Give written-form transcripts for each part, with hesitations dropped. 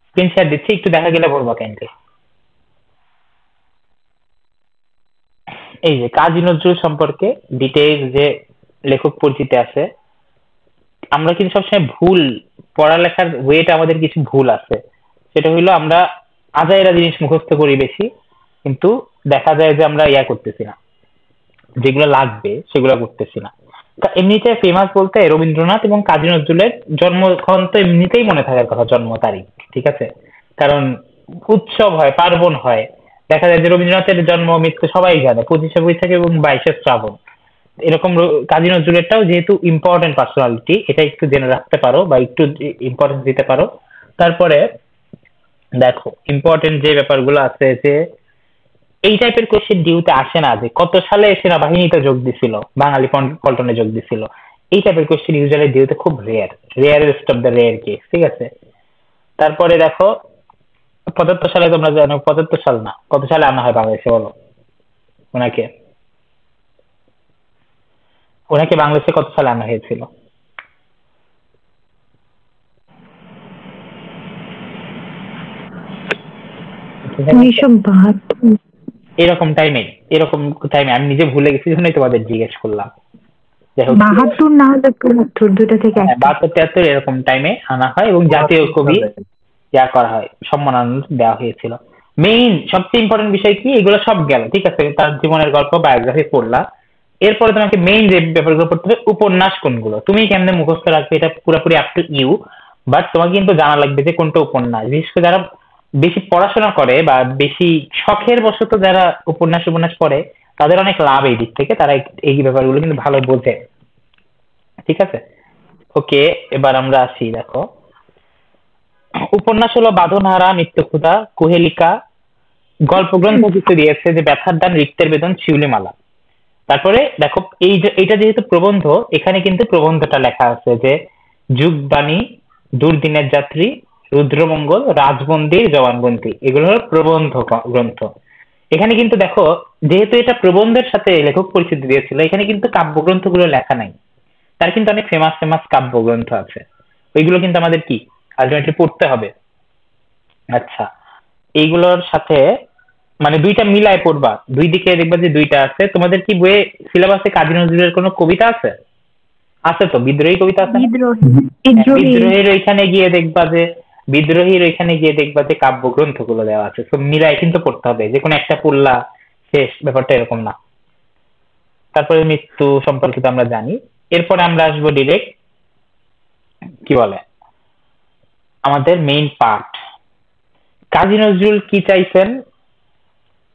Screen share দিচ্ছি, একটু দেখা গেলে বলবো কাইন্ডলি। এই যে কাজী নজরুল সম্পর্কে ডিটেইলস যে লেখক পরিচিতি আছে, আমরা কিন্তু সবসময় ভুল, পড়ালেখার ওয়েটা আমাদের কিছু ভুল আছে। সেটা হইলো আমরা আজাইরা জিনিস মুখস্থ করি বেশি, কিন্তু দেখা যায় যে আমরা ইয়া করতেছি না, যেগুলো লাগবে সেগুলো করতেছি না। এমনিতে ফেমাস বলতে রবীন্দ্রনাথ এবং কাজী নজরুলের জন্মক্ষণ তো এমনিতেই মনে থাকার কথা, জন্ম তারিখ, ঠিক আছে? কারণ উৎসব হয়, পার্বণ হয়, দেখা যায় যে রবীন্দ্রনাথের জন্ম মৃত্যু সবাই জানে, 25শে বৈশাখ এবং 22শে শ্রাবণ। এরকম কাজী নজরুলেরটাও যেহেতু ইম্পর্টেন্ট পার্সোনালিটি, এটা একটু জেনে রাখতে পারো বা একটু ইম্পর্টেন্স দিতে পারো। তারপরে দেখো ইম্পর্টেন্ট যে ব্যাপারগুলো আছে, যে এই টাইপের কোশ্চেন ডিউতে আসে না যে কত সালে সেনাবাহিনীতে যোগ দিছিল, বাঙালি পল্টনে যোগ দিছিল। এই টাইপের কোশ্চেন ইউজুয়ালি ডিউতে খুব rare, rarest of the rare case, ঠিক আছে? তারপরে দেখো 75 সালে, তোমরা জানো 75 সাল না, কত সালে আনা হয় বাংলাদেশে বলো? ওনাকে ওনাকে বাংলাদেশে কত সালে আনা হয়েছিল? 1972। এরকম টাইমে, এরকম টাইমে আমি নিজে ভুলে গেছি, জন্যই তোমাদের জিজ্ঞেস করলাম। যাই হোক, 72 না হলে 73, দুইটা থেকে হ্যাঁ, একটা। 72 73 এরকম টাইমে আনা হয় এবং জাতীয় কবি ইয়া করা হয়, সম্মাননা দেওয়া হয়েছিল। মেইন সবচেয়ে ইম্পর্টেন্ট বিষয় কি, এগুলো সব গেল, ঠিক আছে? তার জীবনের গল্প, বায়োগ্রাফি পড়লা। এরপরে তোমাকে মেইন যে ব্যাপারগুলো পড়তে হবে, উপন্যাস কোনগুলো, তুমি কেমনে মুখস্থ রাখবে এটা পুরোপুরি আপ টু ইউ। বাট তোমাকে কিন্তু জানা লাগবে যে কোনটা উপন্যাস। বিশেষ করে যারা বেশি পড়াশোনা করে বা বেশি শখের বশত যারা উপন্যাস উপন্যাস পড়ে, তাদের অনেক লাভ এই দিক থেকে, তারা এই ব্যাপারগুলো কিন্তু ভালো বোঝে, ঠিক আছে? ওকে, এবার আমরা আসি। দেখো, উপন্যাস হলো বাঁধনহারা, নিত্যক্ষুধা, কুহেলিকা, গল্পগ্রন্থ কিছু দিয়েছে যে ব্যথার দান, রিক্তের বেদন, শিউলিমালা। তারপরে দেখো, এই যে এটা যেহেতু প্রবন্ধ, এখানে কিন্তু প্রবন্ধটা লেখা আছে যে যুগবাণী, দুর্দিনের যাত্রী, রুদ্রমঙ্গল, রাজবন্দির, জবানবন্দি, এগুলো হলো প্রবন্ধ গ্রন্থ। এখানে কিন্তু দেখো, যেহেতু এটা প্রবন্ধের সাথে লেখক পরিচিতি দিয়েছিল, এখানে কিন্তু কাব্যগ্রন্থগুলো লেখা নাই। তার কিন্তু অনেক ফেমাস ফেমাস কাব্যগ্রন্থ আছে, ওইগুলো কিন্তু আমাদের কি আলটিমেটলি পড়তে হবে। আচ্ছা, এইগুলোর সাথে মানে দুইটা মিলায় পড়বা, দুই দিকে দেখবা যে দুইটা আছে। তোমাদের কি বইয়ে সিলেবাসে কাজী নজরুলের কোনো কবিতা আছে? আছে তো, বিদ্রোহী কবিতা আছে না? বিদ্রোহী। হ্যাঁ, বিদ্রোহী। বিদ্রোহীর ওইখানে গিয়ে দেখবা যে কাব্যগ্রন্থ গুলো দেওয়া আছে, তো মিলায় কিন্তু পড়তে হবে, যে কোনো একটা পড়লা শেষ, ব্যাপারটা এরকম না। তারপরে মৃত্যু সম্পর্কিত আমরা জানি। এরপরে আমরা আসবো ডিরেক্ট, কি বলে, আমাদের মেইন পার্ট, কাজী নজরুল কি চাইছেন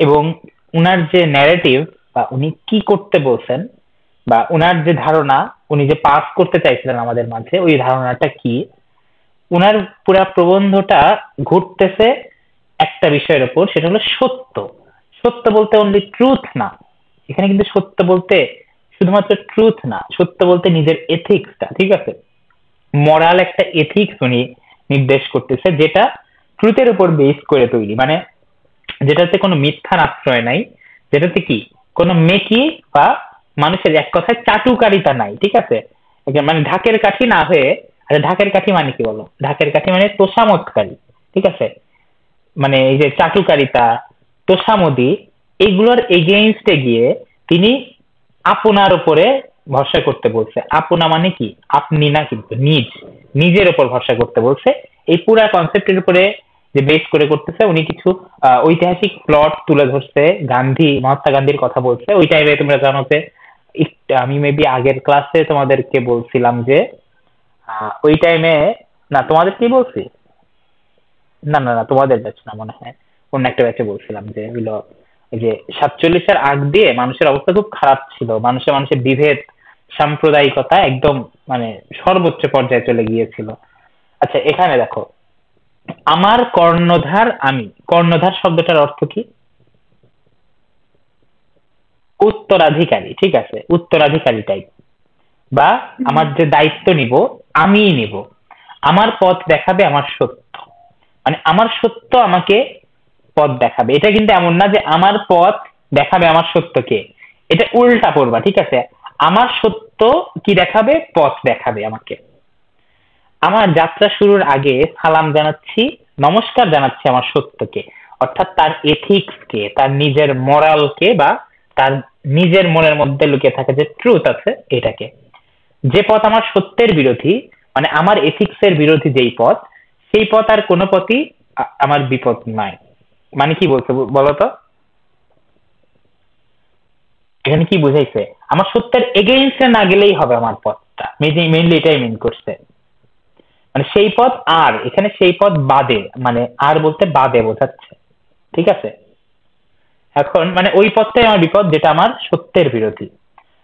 এবং উনার যে ন্যারেটিভ বা উনি কি করতে বলছেন, বা উনার যে ধারণা, উনি যে পাস করতে চাইছিলেন আমাদের মাঝে, ওই ধারণাটা কি। উনার পুরা প্রবন্ধটা ঘুরতেছে একটা বিষয়ের উপর, সেটা হলো সত্য। সত্য বলতে অনলি ট্রুথ না, এখানে কিন্তু সত্য বলতে শুধুমাত্র ট্রুথ না, সত্য বলতে নিজের এথিক্সটা, ঠিক আছে? মরাল একটা এথিক্স উনি নির্দেশ করতেছে, যেটা ট্রুথের উপর বেস করে তৈরি, মানে যেটাতে কোনো মিথ্যার আশ্রয় নাই, যেটাতে কি কোনো মেকি বা মানুষের এক কথায় চাটুকারিতা নাই, ঠিক আছে? মানে ঢাকের কাঠি না হয়ে, আচ্ছা ঢাকের কাঠি মানে কি বলো? ঢাকের কাঠি মানে তোষামতকারী, ঠিক আছে? মানে এই যে চাটুকারিতা, তোষামদি, এগুলোর এগেইনস্টে গিয়ে তিনি আপনার উপরে ভরসা করতে বলছে। আপনা মানে কি, আপনি না, কিন্তু নিজ, নিজের উপর ভরসা করতে বলছে। এই পুরা কনসেপ্টের উপরে যে বেস করে করতেছে, উনি কিছু ঐতিহাসিক প্লট তুলে ধরছে, মহাত্মা গান্ধীর কথা বলছে। ওই টাইমে তোমরা জানো যে আমি মেবি আগের ক্লাসে তোমাদেরকে বলছিলাম যে ওই টাইমে, না তোমাদের কি বলছি, না না না তোমাদের ব্যাচ না মনে হয়, অন্য একটা ব্যাচে বলছিলাম যে হইলো এই যে 47-এর আগ দিয়ে মানুষের অবস্থা খুব খারাপ ছিল, মানুষের মানুষের বিভেদ, সাম্প্রদায়িকতা একদম মানে সর্বোচ্চ পর্যায়ে চলে গিয়েছিল। আচ্ছা, এখানে দেখো, আমার কর্ণধার আমি, কর্ণধার শব্দটার অর্থ কি? উত্তরাধিকারী, ঠিক আছে? উত্তরাধিকারী টাইপ, বা আমার যে দায়িত্ব নিব আমিই নিব, আমার পথ দেখাবে আমার সত্য, মানে আমার সত্য আমাকে পথ দেখাবে। এটা কিন্তু এমন না যে আমার পথ দেখাবে আমার সত্যকে, এটা উল্টা পড়বা, ঠিক আছে? আমার সত্য কি দেখাবে, পথ দেখাবে আমাকে। আমার যাত্রা শুরুর আগে সালাম জানাচ্ছি নমস্কার জানাচ্ছি আমার সত্যকে, অর্থাৎ তার এথিক্সকে, তার নিজের মোরালকে, বা তার নিজের মনের মধ্যে লুকিয়ে থাকা যে ট্রুথ আছে এটাকে। যে পথ আমার সত্যের বিরোধী, মানে আমার এথিক্স এর বিরোধী যেই পথ, সেই পথ আর কোনো পথই আমার বিপদ নয়। মানে কি বলছে বলতো, এখানে কি বুঝাইছে? আমার সত্যের এগেইনস্টে না গেলেই হবে আমার পথটা, মেইনলি এটাই মিন করছে। মানে সেই পথ আর, এখানে সেই পথ বাদে, মানে আর বলতে বাদে বোঝাচ্ছে, ঠিক আছে? এখন মানে ওই পথটাই আমার বিপদ যেটা আমার সত্যের বিরোধী।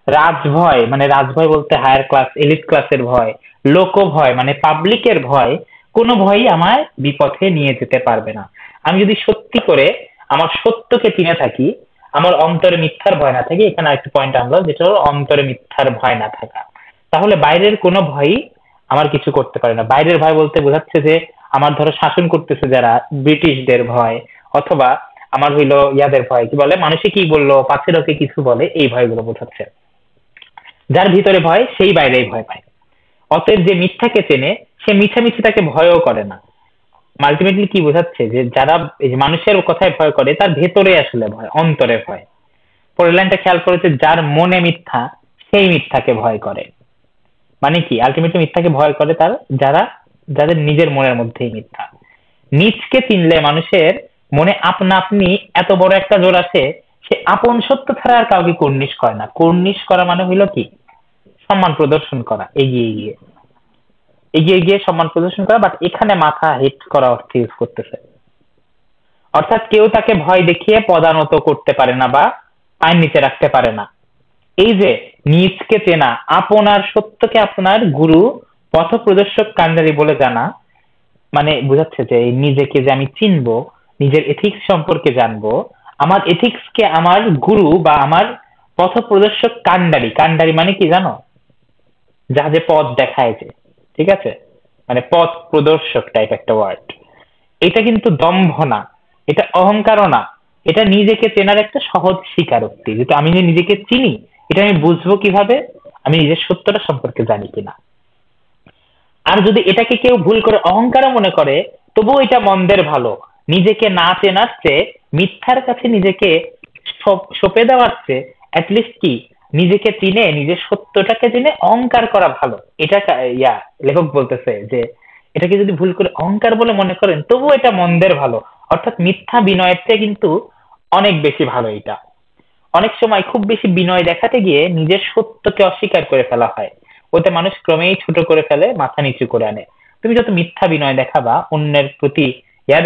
রাজভয়, মানে রাজভয় বলতে হায়ার ক্লাস এলিট ক্লাসের ভয়, লোক ভয় মানে পাবলিকের ভয়, কোনো ভয়ই আমায় বিপথে নিয়ে যেতে পারবে না। আমি যদি সত্যি করে আমার সত্যকে চিনে থাকি, আমার অন্তরে মিথ্যার ভয় না থাকে, এখানে আরেকটা পয়েন্ট আনলো যেটা হলো অন্তরে মিথ্যার ভয় না থাকা, তাহলে বাইরের কোনো ভয়ই আমার কিছু করতে পারে না। বাইরের ভয় বলতে বোঝাচ্ছে যে আমার ধরো শাসন করতেছে যারা, ব্রিটিশদের ভয়, অথবা আমার হইলো ইয়াদের ভয়, কি বলে মানুষে কি বললো, পাছে লোকে কিছু বলে, এই ভয়গুলো বোঝাচ্ছে। যার ভিতরে ভয় সেই বাইরেই ভয় পায়। অতএব যে মিথ্যাকে চেনে সে মিছামিছি তাকে ভয়ও করে না। আলটিমেটলি কি বোঝাচ্ছে, যে যারা এই যে মানুষের কথায় ভয় করে তার ভেতরে আসলে ভয়, অন্তরে ভয়। পরের লাইনটা খেয়াল করেছে, যার মনে মিথ্যা সেই মিথ্যাকে ভয় করে। মানে কি, আলটিমেটলি মিথ্যাকে ভয় করে তার যারা, যাদের নিজের মনের মধ্যেই মিথ্যা। নিজকে চিনলে মানুষের মনে আপনা আপনি এত বড় একটা জোর আছে, সে আপন সত্য ছাড়া আর কাউকে কুর্নিশ করে না। কুর্নিশ করা মানে হইলো কি, সম্মান প্রদর্শন করা, এগিয়ে গিয়ে, এগিয়ে গিয়ে সম্মান প্রদর্শন করা, বাট এখানে মাথা হেট করা অর্থে ইউজ করতেছে। অর্থাৎ কেউ তাকে ভয় দেখিয়ে পদানত করতে পারে না বা পায়ের নিচে রাখতে পারে না। এই যে নিজকে চেনা, আপনার সত্যকে আপনার গুরু পথ প্রদর্শক কান্ডারি বলে জানা, মানে বোঝাচ্ছে যে এই নিজেকে যে আমি চিনবো, নিজের এথিক্স সম্পর্কে জানবো, আমার এথিক্স কে আমার গুরু বা আমার পথ প্রদর্শক কান্ডারি, কান্ডারি মানে কি জানো, যা যে পথ দেখায় যে, ঠিক আছে, মানে পথ প্রদর্শক টাইপ একটা ওয়ার্ড। এটা কিন্তু দম্ভ না, এটা অহংকারও না, এটা নিজেকে চেনার একটা সহজ স্বীকারোক্তি, যেটা আমি যে নিজেকে চিনি, এটা আমি বুঝবো কিভাবে, আমি নিজের সত্যটা সম্পর্কে জানি কিনা। আর যদি এটাকে কেউ ভুল করে অহংকারও মনে করে, তবুও এটা মন্দের ভালো। নিজেকে না চেনার চেয়ে, মিথ্যার কাছে নিজেকে সঁপে দেওয়ার চেয়ে অ্যাটলিস্ট কি নিজেকে চিনে, নিজের সত্যটাকে জেনে অহংকার করা ভালো। এটা লেখক বলতেছে যে এটাকে যদি ভুল করে অহংকার বলে মনে করেন, তবুও এটা মন্দের ভালো। অর্থাৎ মিথ্যা বিনয়ের চেয়ে কিন্তু অনেক বেশি ভালো এটা। অনেক সময় খুব বেশি বিনয় দেখাতে গিয়ে নিজের সত্যকে অস্বীকার করে ফেলা হয়, ওতে মানুষ ক্রমেই ছোট করে ফেলে, মাথা নিচু করে আনে। তুমি যত মিথ্যা বিনয় দেখাবা, অন্যের প্রতি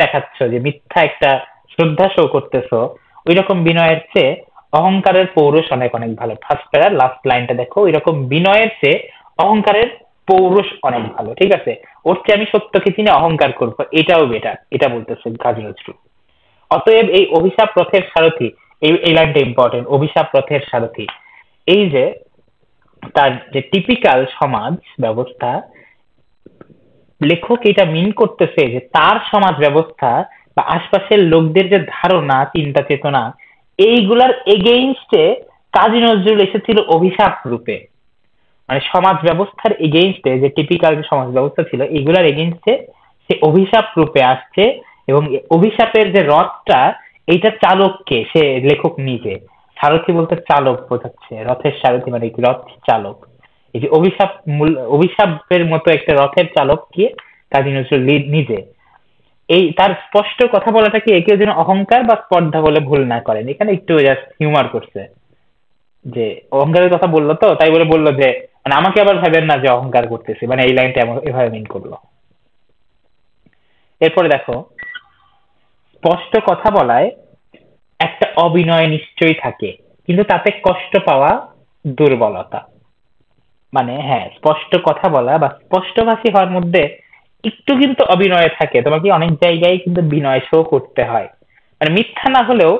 দেখাচ্ছ যে মিথ্যা একটা শ্রদ্ধা শো করতেছো, ওই রকম বিনয়ের চেয়ে অহংকারের পৌরুষ অনেক অনেক ভালো। ফার্স্ট প্যারার লাস্ট লাইনটা দেখো, ওই রকম বিনয়ের চেয়ে অহংকারের পৌরুষ অনেক ভালো, ঠিক আছে? ওর চেয়ে আমি সত্যকে চিনে অহংকার করবো, এটাও বেটার, এটা বলতেছে কাজী নজরুল। অতএব এই অভিশাপ রথের সারথি, এই লাইনটা ইম্পর্টেন্ট, অভিশাপ রথের সারথি। এই যে তার যে টিপিক্যাল সমাজ ব্যবস্থা, লেখক এটা মিন করতেছে যে তার সমাজ ব্যবস্থা বা আশপাশের লোকদের যে ধারণা, চিন্তা চেতনা, এইগুলার এগেইনস্টে কাজী নজরুল এসেছিল অভিশাপ রূপে। মানে সমাজ ব্যবস্থার এগেইনস্টে যে টিপিক্যাল যে সমাজ ব্যবস্থা ছিল, এগুলার এগেইনস্টে সে অভিশাপ রূপে আসছে। এবং অভিশাপের যে রথটা, এইটা চালককে সে লেখক নিজে, সারথি বলতে চালক বোঝাচ্ছে, রথের সারথি মানে কি, রথ চালক। এই যে অভিশাপ, অভিশাপের মতো একটা রথের চালক কে, কাজী নজরুল নিজে। এই তার স্পষ্ট কথা বলাটাকে কেউ যেন অহংকার বা স্পর্ধা বলে ভুল না করেন, এখানে একটু জাস্ট হিউমার করছে, যে অহংকারের কথা বললো তো তাই বলে বললো যে মানে আমাকে আবার ভাবেন না যে অহংকার করতেছি, মানে এই লাইনটা এমন এভাবে মিন করলো। এরপরে দেখো, স্পষ্ট কথা বলায় একটা অবিনয় নিশ্চয়ই থাকে, কিন্তু তাতে কষ্ট পাওয়া দুর্বলতা। মানে হ্যাঁ, স্পষ্ট কথা বলা বা স্পষ্টভাষী হওয়ার মধ্যে একটু কিন্তু অবিনয় থাকে, তোমাকে অনেক জায়গায় কিন্তু বিনয় শো করতে হয়, মানে মিথ্যা না হলেও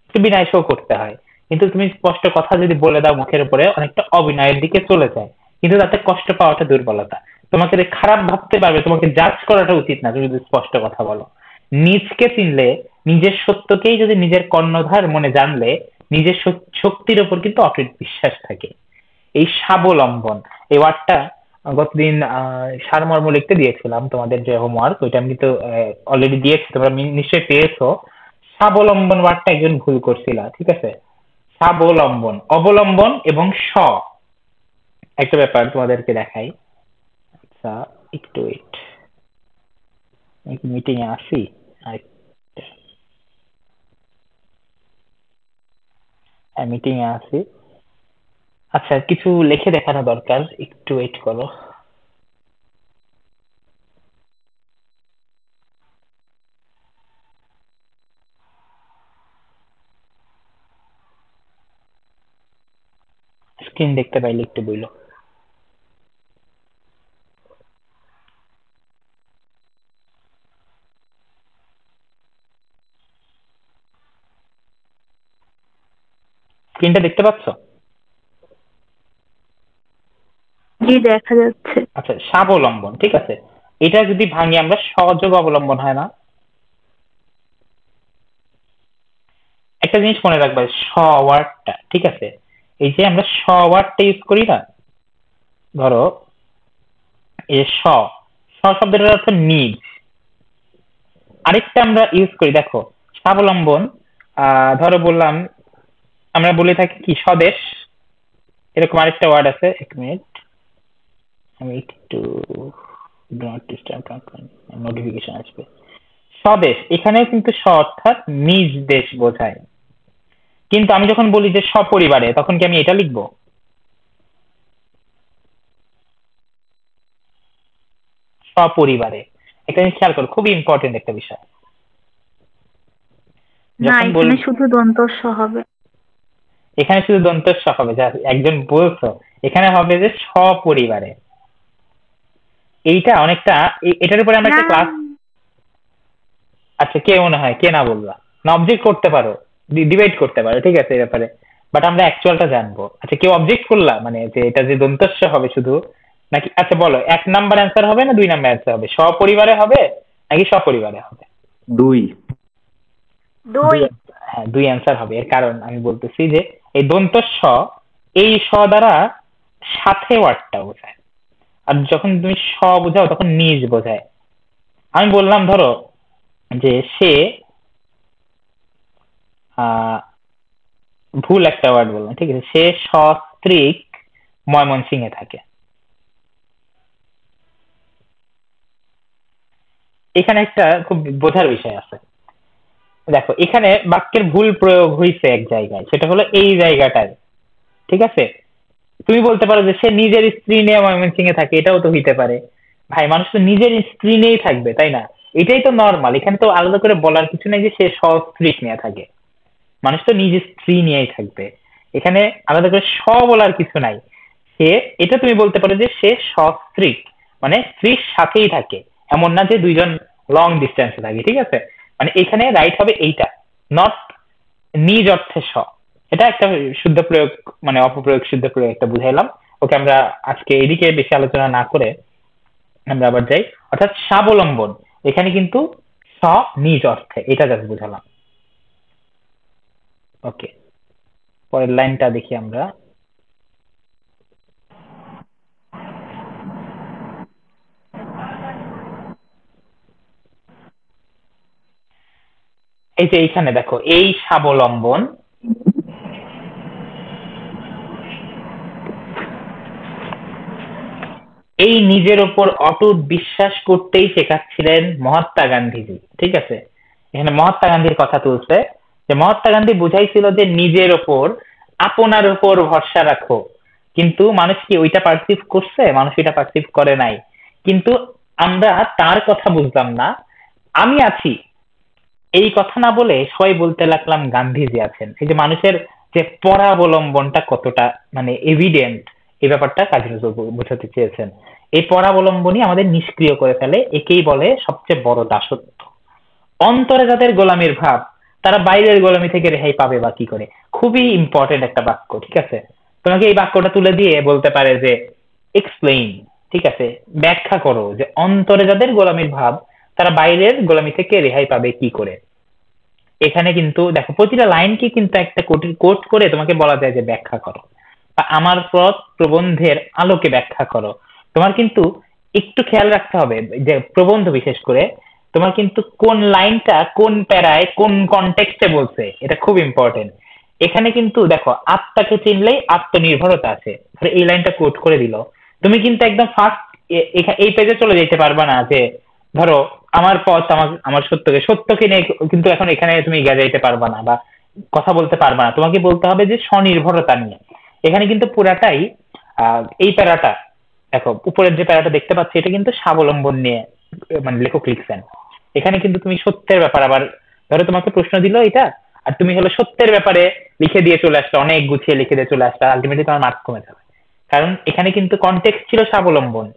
একটু বিনয় শো করতে হয়। কিন্তু তুমি স্পষ্ট কথা যদি বলে দাও মুখের উপরে, অনেকটা অবিনয়ের দিকে চলে যায়, কিন্তু তাতে কষ্ট পাওয়াটা দুর্বলতা। তোমাকে যে খারাপ ভাবতে পারবে, তোমাকে জাজ করাটা উচিত না তুমি যদি স্পষ্ট কথা বলো। নিজকে চিনলে, নিজের সত্যকেই যদি নিজের কর্ণধার মনে জানলে, নিজের শক্তির ওপর কিন্তু অটুট বিশ্বাস থাকে। এই স্বাবলম্বন, এই ওয়ার্ডটা গতদিন সারমর্ম লিখতে দিয়েছিলাম, তোমাদের যে হোমওয়ার্ক ওইটা আমি কিন্তু অলরেডি দিয়েছি, তোমরা নিশ্চয়ই পেয়েছো। স্বাবলম্বন ওয়ার্ডটা একজন ভুল করছিল, ঠিক আছে? স্বাবলম্বন, অবলম্বন এবং একটা ব্যাপার তোমাদেরকে দেখাই। আচ্ছা, একটু ওয়েট, মিটিং এ আসি। মিটিং এ আসি। আচ্ছা, কিছু লিখে দেখানো দরকার, একটু ওয়েট করো। স্ক্রিন দেখতে পাইলে একটু বইলো। স্ক্রিনটা দেখতে পাচ্ছ? জি, দেখা যাচ্ছে। আচ্ছা, স্বাবলম্বন, ঠিক আছে। এটা যদি ভাঙি আমরা, সহযোগ অবলম্বন হয় না? একটা জিনিস মনে রাখবে, ওয়ার্ডটা, ঠিক আছে, এই যে আমরা ওয়ার্ডটা ইউজ করি না, ধরো এই যে শব্দটার অর্থ নিজ। আরেকটা আমরা ইউজ করি, দেখো, স্বাবলম্বন, ধরো বললাম, আমরা বলে থাকি কি স্বদেশ, এরকম আরেকটা ওয়ার্ড আছে, এক মিনিট আমি একটু নোটিফিকেশন আসবে। স্বদেশ, এখানেও কিন্তু অর্থাৎ নিজ দেশ বোঝায়। কিন্তু আমি যখন বলি যে সপরিবারে, তখন কি আমি এটা লিখবো? সপরিবারে। একটা জিনিস খেয়াল করো, খুবই ইম্পর্টেন্ট একটা বিষয়। না, যখন বল, এখানে শুধু দন্ত স হবে। এখানে শুধু দন্ত স হবে, যা একজন বলছো, এখানে হবে যে সপরিবারে। এইটা অনেকটা এটার উপরে আমরা না, একটা ক্লাস। আচ্ছা, কে মনে হয়, কে না বলবা? না, অবজেক্ট করতে পারো, ডিবেট করতে পারো, ঠিক আছে এই ব্যাপারে, বাট আমরা অ্যাকচুয়ালটা জানবো। আচ্ছা, কেউ অবজেক্ট করলা, মানে যে এটা যে দন্তস্ব হবে শুধু, নাকি? আচ্ছা বলো, 1 নাম্বার অ্যান্সার হবে না 2 নাম্বার অ্যান্সার হবে? সপরিবারে হবে নাকি সপরিবারে হবে? 2। দুই। হ্যাঁ, 2 অ্যান্সার হবে। এর কারণ আমি বলতেছি যে এই দন্তস্ব, এই দ্বারা সাথে ওয়ার্ডটা বোঝায়, আর যখন তুমি বোঝাও তখন নিজ বোঝায়। আমি বললাম ধরো যে সে, ভুল একটা ওয়ার্ড বললাম, ঠিক আছে, সে সস্ত্রীক ময়মনসিংহে থাকে। এখানে একটা খুব বোঝার বিষয় আছে। দেখো, এখানে বাক্যের ভুল প্রয়োগ হয়েছে এক জায়গায়, সেটা হলো এই জায়গাটায়, ঠিক আছে। তুমি বলতে পারো যে সে নিজের স্ত্রী নিয়ে ময়মনসিংহে থাকে, এটাও তো হইতে পারে। ভাই, মানুষ তো নিজের স্ত্রী নিয়েই থাকবে, তাই না? এটাই তো নর্মাল, এখানে তো আলাদা করে বলার কিছু নেই যে সে সস্ত্রীক নিয়ে থাকে। মানুষ তো নিজের স্ত্রী নিয়েই থাকবে, এখানে আলাদা করে বলার কিছু নাই। সে, এটা তুমি বলতে পারো যে সে সস্ত্রীক, মানে স্ত্রীর সাথেই থাকে, এমন না যে দুইজন লং ডিস্টেন্সে থাকে, ঠিক আছে। মানে এখানে রাইট হবে এইটা, নট নিজ অর্থে এটা একটা শুদ্ধ প্রয়োগ, মানে অপপ্রয়োগ শুদ্ধ প্রয়োগ একটা বুঝাইলাম। ওকে, আমরা আজকে এদিকে বেশি আলোচনা না করে আমরা আবার যাই। অর্থাৎ স্বাবলম্বন, এখানে কিন্তু নিজ অর্থে, এটা জাস্ট বুঝালাম। ওকে, পরের লাইনটা দেখি আমরা। এই যে এইখানে দেখো, এই স্বাবলম্বন, এই নিজের ওপর অটুট বিশ্বাস করতেই শেখাচ্ছিলেন মহাত্মা গান্ধীজি, ঠিক আছে। এখানে মহাত্মা গান্ধীর কথা তুলছে, যে মহাত্মা গান্ধী বুঝাইছিল যে নিজের ওপর, আপনার উপর ভরসা রাখো। কিন্তু মানুষ কি ওইটা পারসিভ করছে? মানুষ এটা পারসিভ করে নাই। কিন্তু আমরা তার কথা বুঝলাম না, আমি আছি এই কথা না বলে সবাই বলতে লাগলাম গান্ধীজি আছেন। এই যে মানুষের যে পরাবলম্বনটা কতটা মানে এভিডেন্ট, এই ব্যাপারটা কাজী নজরুল বোঝাতে চেয়েছেন। এই পরাবলম্বনই আমাদের নিষ্ক্রিয় করে ফেলে, একেই বলে সবচেয়ে বড় দাসত্ব। অন্তরে যাদের গোলামীর ভাব, তারা বাইরের গোলামি থেকে রেহাই পাবে বা কি করে? খুবই ইম্পর্টেন্ট একটা বাক্য, ঠিক আছে। তোমাকে এই বাক্যটা তুলে দিয়ে বলতে পারে যে এক্সপ্লেইন, ঠিক আছে, ব্যাখ্যা করো যে অন্তরে যাদের গোলামীর ভাব, তারা বাইরের গোলামি থেকে রেহাই পাবে কি করে। এখানে কিন্তু দেখো, প্রতিটা লাইনকে কিন্তু একটা কোট করে তোমাকে বলা যায় যে ব্যাখ্যা করো, বা আমার পথ প্রবন্ধের আলোকে ব্যাখ্যা করো, তোমার কিন্তু একটু খেয়াল রাখতে হবে যে প্রবন্ধ বিশেষ করে তোমার কিন্তু কোন লাইনটা কোন প্যারায় কোন কনটেক্সটে বলছে, এটা খুব ইম্পর্টেন্ট। এখানে কিন্তু দেখো আত্মাকে চিনলেই আত্মনির্ভরতা আছে, ধরো এই লাইনটা কোট করে দিল, তুমি কিন্তু একদম ফার্স্ট এই পেজে চলে যেতে পারবা না যে ধরো আমার পথ আমার আমার সত্যকে সত্যকে নিয়ে কিন্তু এখন এখানে তুমি যাইতে পারবা না বা কথা বলতে পারবা না, তোমাকে বলতে হবে যে স্বনির্ভরতা নিয়ে। এখানে কিন্তু পুরাটাই এই প্যারাটা দেখো উপরের যে প্যারাটা দেখতে পাচ্ছি এটা কিন্তু স্বাবলম্বন নিয়ে মানে লেখক লিখছেন। এখানে কিন্তু তুমি সত্যের ব্যাপার আবার ধরো তোমাকে প্রশ্ন দিল এটা আর তুমি হলো সত্যের ব্যাপারে লিখে দিয়ে চলে আসলে, অনেক গুছিয়ে লিখে দিয়ে চলে আসলে, আলটিমেটলি তোমার মার্কস কমে যাবে। কারণ এখানে কিন্তু কনটেক্সট ছিল স্বাবলম্বন।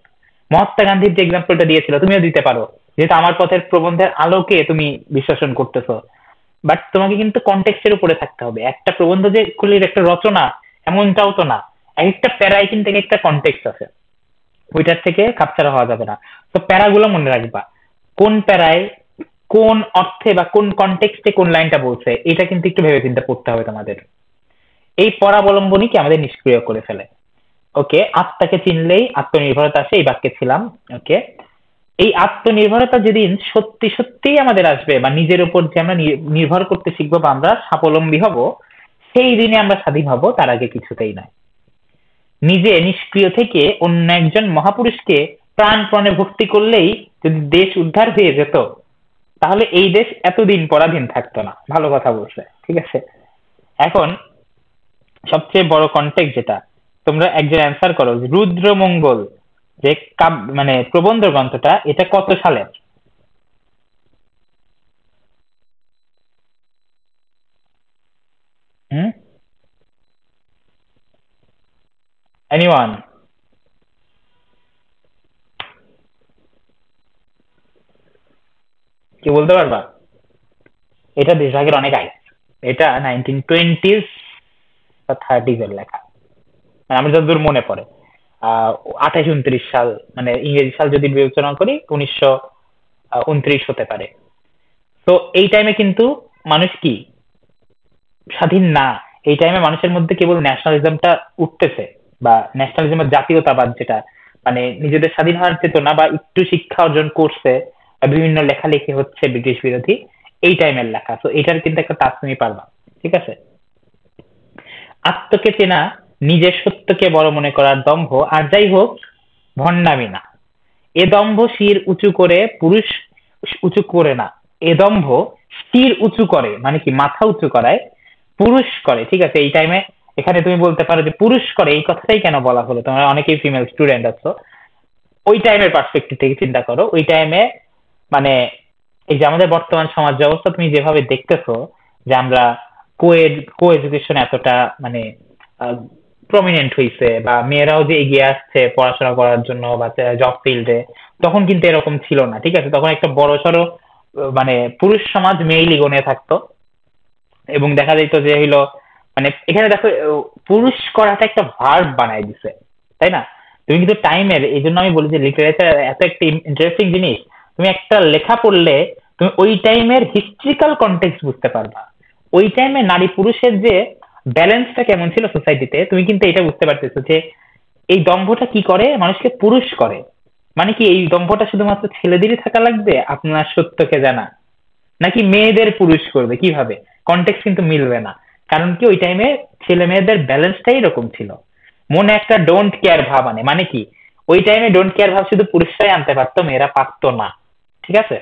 মহাত্মা গান্ধীর যে এক্সাম্পলটা দিয়েছিল তুমিও দিতে পারো, যেহেতু আমার পথের প্রবন্ধের আলোকে তুমি বিশ্লেষণ করতেছো। বাট তোমাকে কিন্তু কনটেক্সটের উপরে থাকতে হবে। একটা প্রবন্ধ যে খুলির একটা রচনা এমনটাও তো না, এক একটা প্যারায় কিন্তু এক একটা কনটেক্সট আছে, ওইটার থেকে কাপছাড়া হওয়া যাবে না। তো প্যারাগুলো মনে রাখবা, কোন প্যারায় কোন অর্থে বা কোন কনটেক্সটে কোন লাইনটা বলছে, এটা কিন্তু একটু ভেবে চিন্তে পড়তে হবে তোমাদের। এই পরাবলম্বনই কি আমাদের নিষ্ক্রিয় করে ফেলে। ওকে, আত্মাকে চিনলেই আত্মনির্ভরতা আসে, এই বাক্যে ছিলাম। ওকে, এই আত্মনির্ভরতা যেদিন সত্যি সত্যিই আমাদের আসবে বা নিজের উপর যে আমরা নির্ভর করতে শিখবো বা আমরা স্বাবলম্বী হব, সেই দিনে আমরা স্বাধীন হব, তার আগে কিছুতেই নয়। নিজে নিষ্ক্রিয় থেকে অন্য একজন মহাপুরুষকে প্রাণপণে ভক্তি করলেই যদি দেশ উদ্ধার হয়ে যেত, তাহলে এই দেশ এতদিন পরাধীন থাকতো না। ভালো কথা বলছে, ঠিক আছে। এখন সবচেয়ে বড় কন্টেক্ট যেটা, তোমরা একজন অ্যান্সার করো যে রুদ্রমঙ্গল যে মানে প্রবন্ধ গ্রন্থটা এটা কত সালের? হুম, এনিওয়ান? কি বলতে পারবা? এটা দেশভাগের অনেক আগে, এটা 1920s বা 30s এর লেখা, মানে আমার যতদূর মনে পড়ে। 28-29 সাল, মানে ইংরেজি সাল যদি বিবেচনা করি 1929 হতে পারে। তো এই টাইমে কিন্তু মানুষ কি স্বাধীন না, এই টাইমে মানুষের মধ্যে কেবল ন্যাশনালিজমটা উঠতেছে বা ন্যাশনালিজমের জাতীয়তাবাদ যেটা, মানে নিজেদের স্বাধীন হওয়ার চেতনা বা একটু শিক্ষা অর্জন করছে, বিভিন্ন লেখালেখি হচ্ছে ব্রিটিশ বিরোধী, এই টাইমের লেখা। তো এটার কিন্তু একটা টাচ তুমি পারবা, ঠিক আছে। আত্মকে চেনা, নিজের সত্যকে বড় মনে করার দম্ভ, আর যাই হোক ভণ্ডামি না। এ দম্ভ শির উঁচু করে পুরুষ উঁচু করে না, এ দম্ভ শির উঁচু করে মানে কি মাথা উঁচু করায় পুরুষ করে, ঠিক আছে। এই টাইমে এখানে তুমি বলতে পারো যে পুরুষ করে, এই কথাটাই কেন বলা হলো, তোমরা অনেকেই ফিমেল স্টুডেন্ট আছো, ওই টাইমের পার্সপেক্টিভ থেকে চিন্তা করো। ওই টাইমে মানে এই যে আমাদের বর্তমান সমাজ ব্যবস্থা তুমি যেভাবে দেখতেছো যে আমরা কো এডুকেশন এতটা মানে প্রমিনেন্ট হয়েছে বা মেয়েরাও যে এগিয়ে আসছে পড়াশোনা করার জন্য বা জব ফিল্ডে, তখন কিন্তু এরকম ছিল না, ঠিক আছে। তখন একটা বড় সড়ো মানে পুরুষ সমাজ মেইলি গনে থাকতো এবং দেখা যেত যে হইলো মানে এখানে দেখো পুরুষ করাটা একটা ভার্ব বানাই দিছে, তাই না? তুমি কিন্তু টাইমের, এই জন্য আমি বলি যে লিটারেচার এত একটা ইন্টারেস্টিং জিনিস। তুমি একটা লেখা পড়লে তুমি ওই টাইমের হিস্ট্রিক্যাল কন্টেক্সট বুঝতে পারবা, ওই টাইমে নারী পুরুষের যে ব্যালেন্সটা কেমন ছিল সোসাইটিতে, তুমি কিন্তু এটা বুঝতে পারতেছো যে এই দম্ভটা কি করে, মানুষকে পুরুষ করে। মানে কি এই দম্ভটা শুধুমাত্র ছেলেদেরই থাকা লাগবে আপনার সত্যকে জানা, নাকি মেয়েদের পুরুষ করবে, কিভাবে? কন্টেক্সট কিন্তু মিলবে না। কারণ কি ওই টাইমে ছেলে মেয়েদের ব্যালেন্সটাই এরকম ছিল। মনে একটা ডোন্ট কেয়ার ভাব আনে, মানে কি ওই টাইমে ডোন্ট কেয়ার ভাব শুধু পুরুষরাই আনতে পারতো, মেয়েরা পারতো না, ঠিক আছে।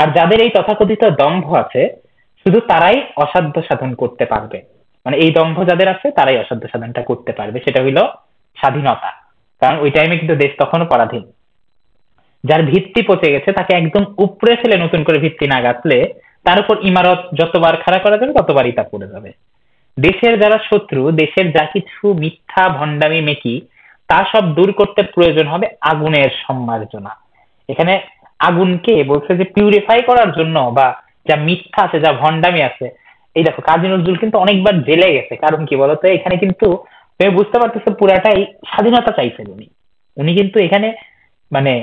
আর যাদের এই তথাকথিত দম্ভ আছে শুধু তারাই অসাধ্য সাধন করতে পারবে, মানে এই দম্ভ যাদের আছে তারাই অসাধ্য সাধনটা করতে পারবে, সেটা হইলো স্বাধীনতা। কারণ ওই টাইমে কিন্তু দেশ তখনও পরাধীন। যার ভিত্তি পচে গেছে তাকে একদম উপড়ে ফেলে নতুন করে ভিত্তি না গাঁথলে তার উপর ইমারত যতবার খাড়া করা যাবে ততবারই তা পড়ে যাবে। দেশের যারা শত্রু, দেশের যা কিছু মিথ্যা ভণ্ডামি মেকি, তা সব দূর করতে প্রয়োজন হবে আগুনের সম্মার্জনা। এখানে আগুনকে বলছে যে পিউরিফাই করার জন্য, বা যা মিথ্যা আছে যা ভণ্ডামি আছে। এই দেখো কাজী নজরুল কিন্তু অনেকবার জেলে গেছে, কারণ কি বলতো এখানে কিন্তু তুমি বুঝতে পারতেছো পুরাটাই স্বাধীনতা চাইছেন উনি। উনি কিন্তু এখানে মানে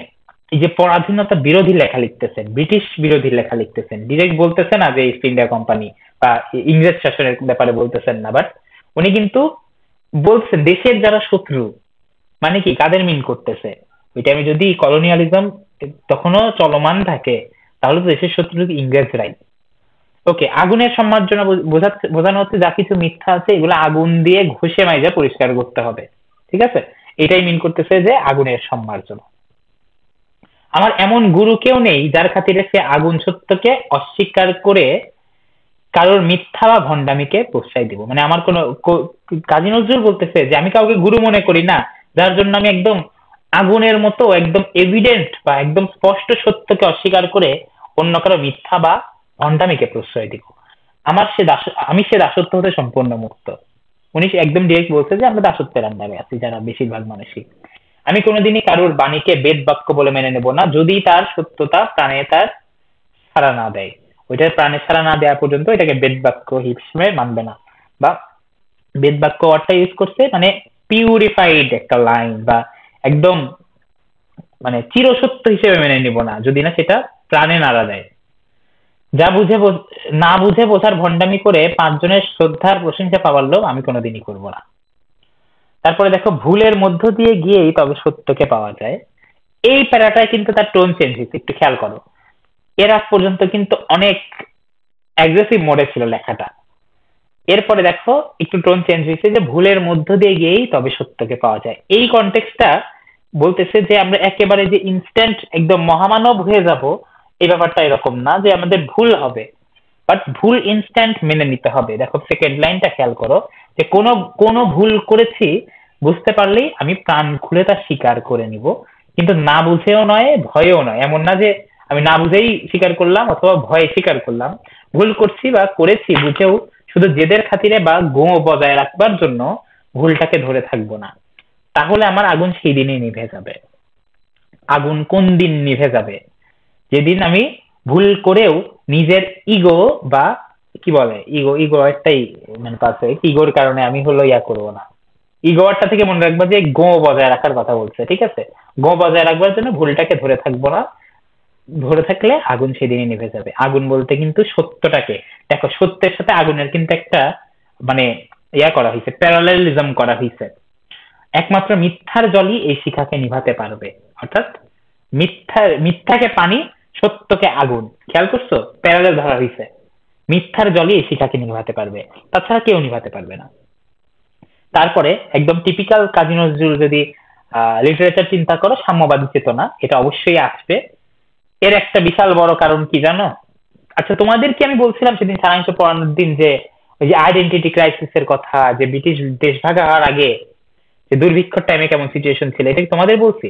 এই যে পরাধীনতা বিরোধী লেখা লিখতেছেন, ব্রিটিশ বিরোধী লেখা লিখতেছেন, ডিরেক্ট বলতেছে না যে ইস্ট ইন্ডিয়া কোম্পানি বা ইংরেজ শাসনের ব্যাপারে বলতেছেন না, বাট উনি কিন্তু বলছেন দেশের যারা শত্রু, মানে কি কাদের মিন করতেছে, ওই টাইমে যদি কলোনিয়ালিজম তখনও চলমান থাকে, তাহলে তো দেশের শত্রু ইংরেজরাই। ওকে, আগুনের সম্মার্জনা বোঝানো হচ্ছে যা কিছু মিথ্যা আছে এগুলো আগুন দিয়ে ঘষে মাইজা পরিষ্কার করতে হবে, ঠিক আছে? এটাই মিন করতেছে যে আগুনের সম্মার্জনা। আমার এমন গুরু কেউ নেই যার খাতিরে সে আগুন সত্যকে অস্বীকার করে কারোর মিথ্যা বা ভণ্ডামিকে প্রশ্রয় দিব। মানে আমার কোনো কাজী নজরুল বলতেছে যে আমি কাউকে গুরু মনে করি না যার জন্য আমি একদম আগুনের মতো একদম এভিডেন্ট বা একদম স্পষ্ট সত্যকে অস্বীকার করে অন্য কারো মিথ্যা বা ভণ্ডামিকে প্রশ্রয় দিব। আমি সে দাসত্ব হতে সম্পূর্ণ মুক্ত। উনি একদম ডিরেক্ট বলছে যে আমরা দাসত্বের আন্ডারে আছি যারা বেশিরভাগ মানুষই। আমি কোনোদিনই কারোর বাণীকে বেদ বাক্য বলে মেনে নেব না যদি তার সত্যতা প্রাণে তার সাড়া না দেয়। ওইটার প্রাণে সাড়া না দেওয়া পর্যন্ত এটাকে বেদ বাক্য হিসেবে মানবে না। বা বেদ বাক্য অর্থ ইউজ করছে মানে পিউরিফাইড একটা লাইন বা একদম মানে চিরসত্য হিসেবে মেনে নিব না যদি না সেটা প্রাণে নাড়া দেয়। যা না বুঝে বোঝার ভণ্ডামি করে পাঁচজনের শ্রদ্ধার প্রশংসা পাওয়ার লোভ আমি কোনোদিনই করবো না। তারপরে দেখো, ভুলের মধ্য দিয়ে গিয়েই তবে সত্যকে পাওয়া যায়। এই প্যারাটায় কিন্তু তার টোন চেঞ্জ হয়েছে, একটু খেয়াল করো। এর আগ পর্যন্ত কিন্তু অনেক অ্যাগ্রেসিভ মোডে ছিল লেখাটা। এরপরে দেখো একটু টোন চেঞ্জ হয়েছে যে ভুলের মধ্য দিয়ে গিয়েই তবে সত্যকে পাওয়া যায়। এই কনটেক্সটটা বলতেছে যে আমরা একেবারে যে ইনস্ট্যান্ট একদম মহামানব হয়ে যাব এই ব্যাপারটা এরকম না, যে আমাদের ভুল হবে, বাট ভুল ইনস্ট্যান্ট মেনে নিতে হবে। দেখো সেকেন্ড লাইনটা খেয়াল করো, যে কোনো কোনো ভুল করেছি বুঝতে পারলেই আমি প্রাণ খুলে তা স্বীকার করে নিব, কিন্তু না বুঝেও নয় ভয়েও নয়। এমন না যে আমি না বুঝেই স্বীকার করলাম অথবা ভয়ে স্বীকার করলাম। ভুল করছি বা করেছি বুঝেও শুধু জেদের খাতিরে বা গো বজায় রাখবার জন্য ভুলটাকে ধরে থাকবো না। তাহলে আমার আগুন সেই দিনই নিভে যাবে। আগুন কোন দিন নিভে যাবে? যেদিন আমি ভুল করেও নিজের ইগো বা কি বলে ইগো ইগো একটাই মানে পারফেক্ট, ইগোর কারণে আমি হলো ইয়া করবো না। ইগোয়ারটা থেকে মনে রাখবা যে গো বজায় রাখার কথা বলছে, ঠিক আছে? গো বজায় রাখবার জন্য ভুলটাকে ধরে থাকবো না। ধরে থাকলে আগুন সেদিনই নিভে যাবে। আগুন বলতে কিন্তু সত্যটাকে, দেখো সত্যের সাথে আগুনের কিন্তু একটা মানে ইয়া করা হয়েছে, প্যারালেলিজম করা হয়েছে। একমাত্র মিথ্যার জলই এই শিখাকে নিভাতে পারবে। অর্থাৎ মিথ্যাকে পানি, সত্যকে আগুন। খেয়াল করছো? প্যারালেল ধরা হয়েছে। মিথ্যার জলই এই শিখাকে নিভাতে পারবে, তাছাড়া কেউ নিভাতে পারবে না। তারপরে একদম টিপিক্যাল কাজী নজরুল যদি লিটারেচার চিন্তা করো, সাম্যবাদী চেতনা এটা অবশ্যই আসবে। এর একটা বিশাল বড় কারণ কি জানো? আচ্ছা, তোমাদেরকে আমি বলছিলাম সেদিন সারাংশ পড়ানোর দিন যে ওই যে আইডেন্টিটি ক্রাইসিসের কথা, যে ব্রিটিশ দেশ ভাগ হওয়ার আগে যে দুর্ভিক্ষর টাইমে কেমন সিচুয়েশন ছিল, এটা কি তোমাদের বলছি?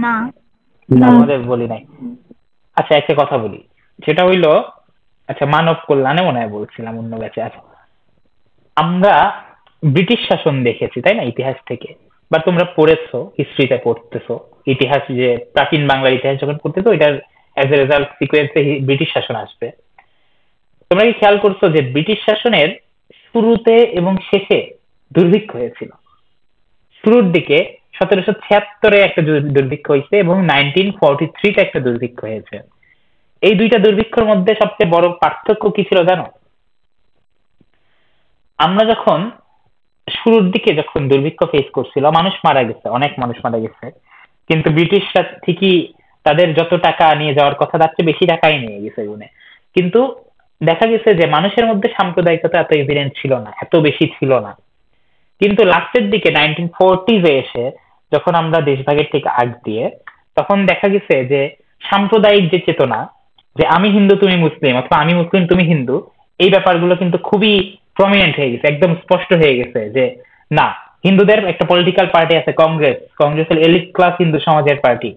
না। তোমাদের বলি নাই। আচ্ছা, একটা কথা বলি, সেটা হইলো, আচ্ছা মানব কল্যাণে মনে হয় বলছিলাম, অন্য ব্যাচে। আচ্ছা, আমরা ব্রিটিশ শাসন দেখেছি তাই না ইতিহাস থেকে, বা তোমরা পড়েছো, হিস্ট্রিতে পড়তেছো ইতিহাস, যে প্রাচীন বাংলার ইতিহাস যখন পড়তেছো এটার অ্যাজ এ রেজাল্ট সিকোয়েন্সে ব্রিটিশ শাসন আসবে। তোমরা কি খেয়াল করছো যে ব্রিটিশ শাসনের শুরুতে এবং শেষে দুর্ভিক্ষ হয়েছিল? শুরুর দিকে 1776-এ একটা দুর্ভিক্ষ হয়েছে এবং 1943-তে একটা দুর্ভিক্ষ হয়েছে। এই দুইটা দুর্ভিক্ষের মধ্যে সবচেয়ে বড় পার্থক্য কি ছিল জানো? আমরা যখন শুরুর দিকে যখন দুর্ভিক্ষ ফেস করছিল, মানুষ মারা গেছে, অনেক মানুষ মারা গেছে, কিন্তু ব্রিটিশরা ঠিকই তাদের যত টাকা নিয়ে যাওয়ার কথা তার চেয়ে বেশি টাকাই নিয়ে গেছে গুনে। কিন্তু দেখা গেছে যে মানুষের মধ্যে সাম্প্রদায়িকতা এত এভিডেন্ট ছিল না, এত বেশি ছিল না। কিন্তু লাস্টের দিকে 1940s-এ এসে যখন আমরা দেশভাগের ঠিক আগ দিয়ে, তখন দেখা গেছে যে সাম্প্রদায়িক যে চেতনা, যে আমি হিন্দু তুমি মুসলিম অথবা আমি মুসলিম তুমি হিন্দু, এই ব্যাপারগুলো কিন্তু খুবই প্রমিনেন্ট হয়ে গেছে, একদম স্পষ্ট হয়ে গেছে যে না, হিন্দুদের একটা পলিটিক্যাল পার্টি আছে কংগ্রেস, কংগ্রেসের এলিট ক্লাস হিন্দু সমাজের পার্টি,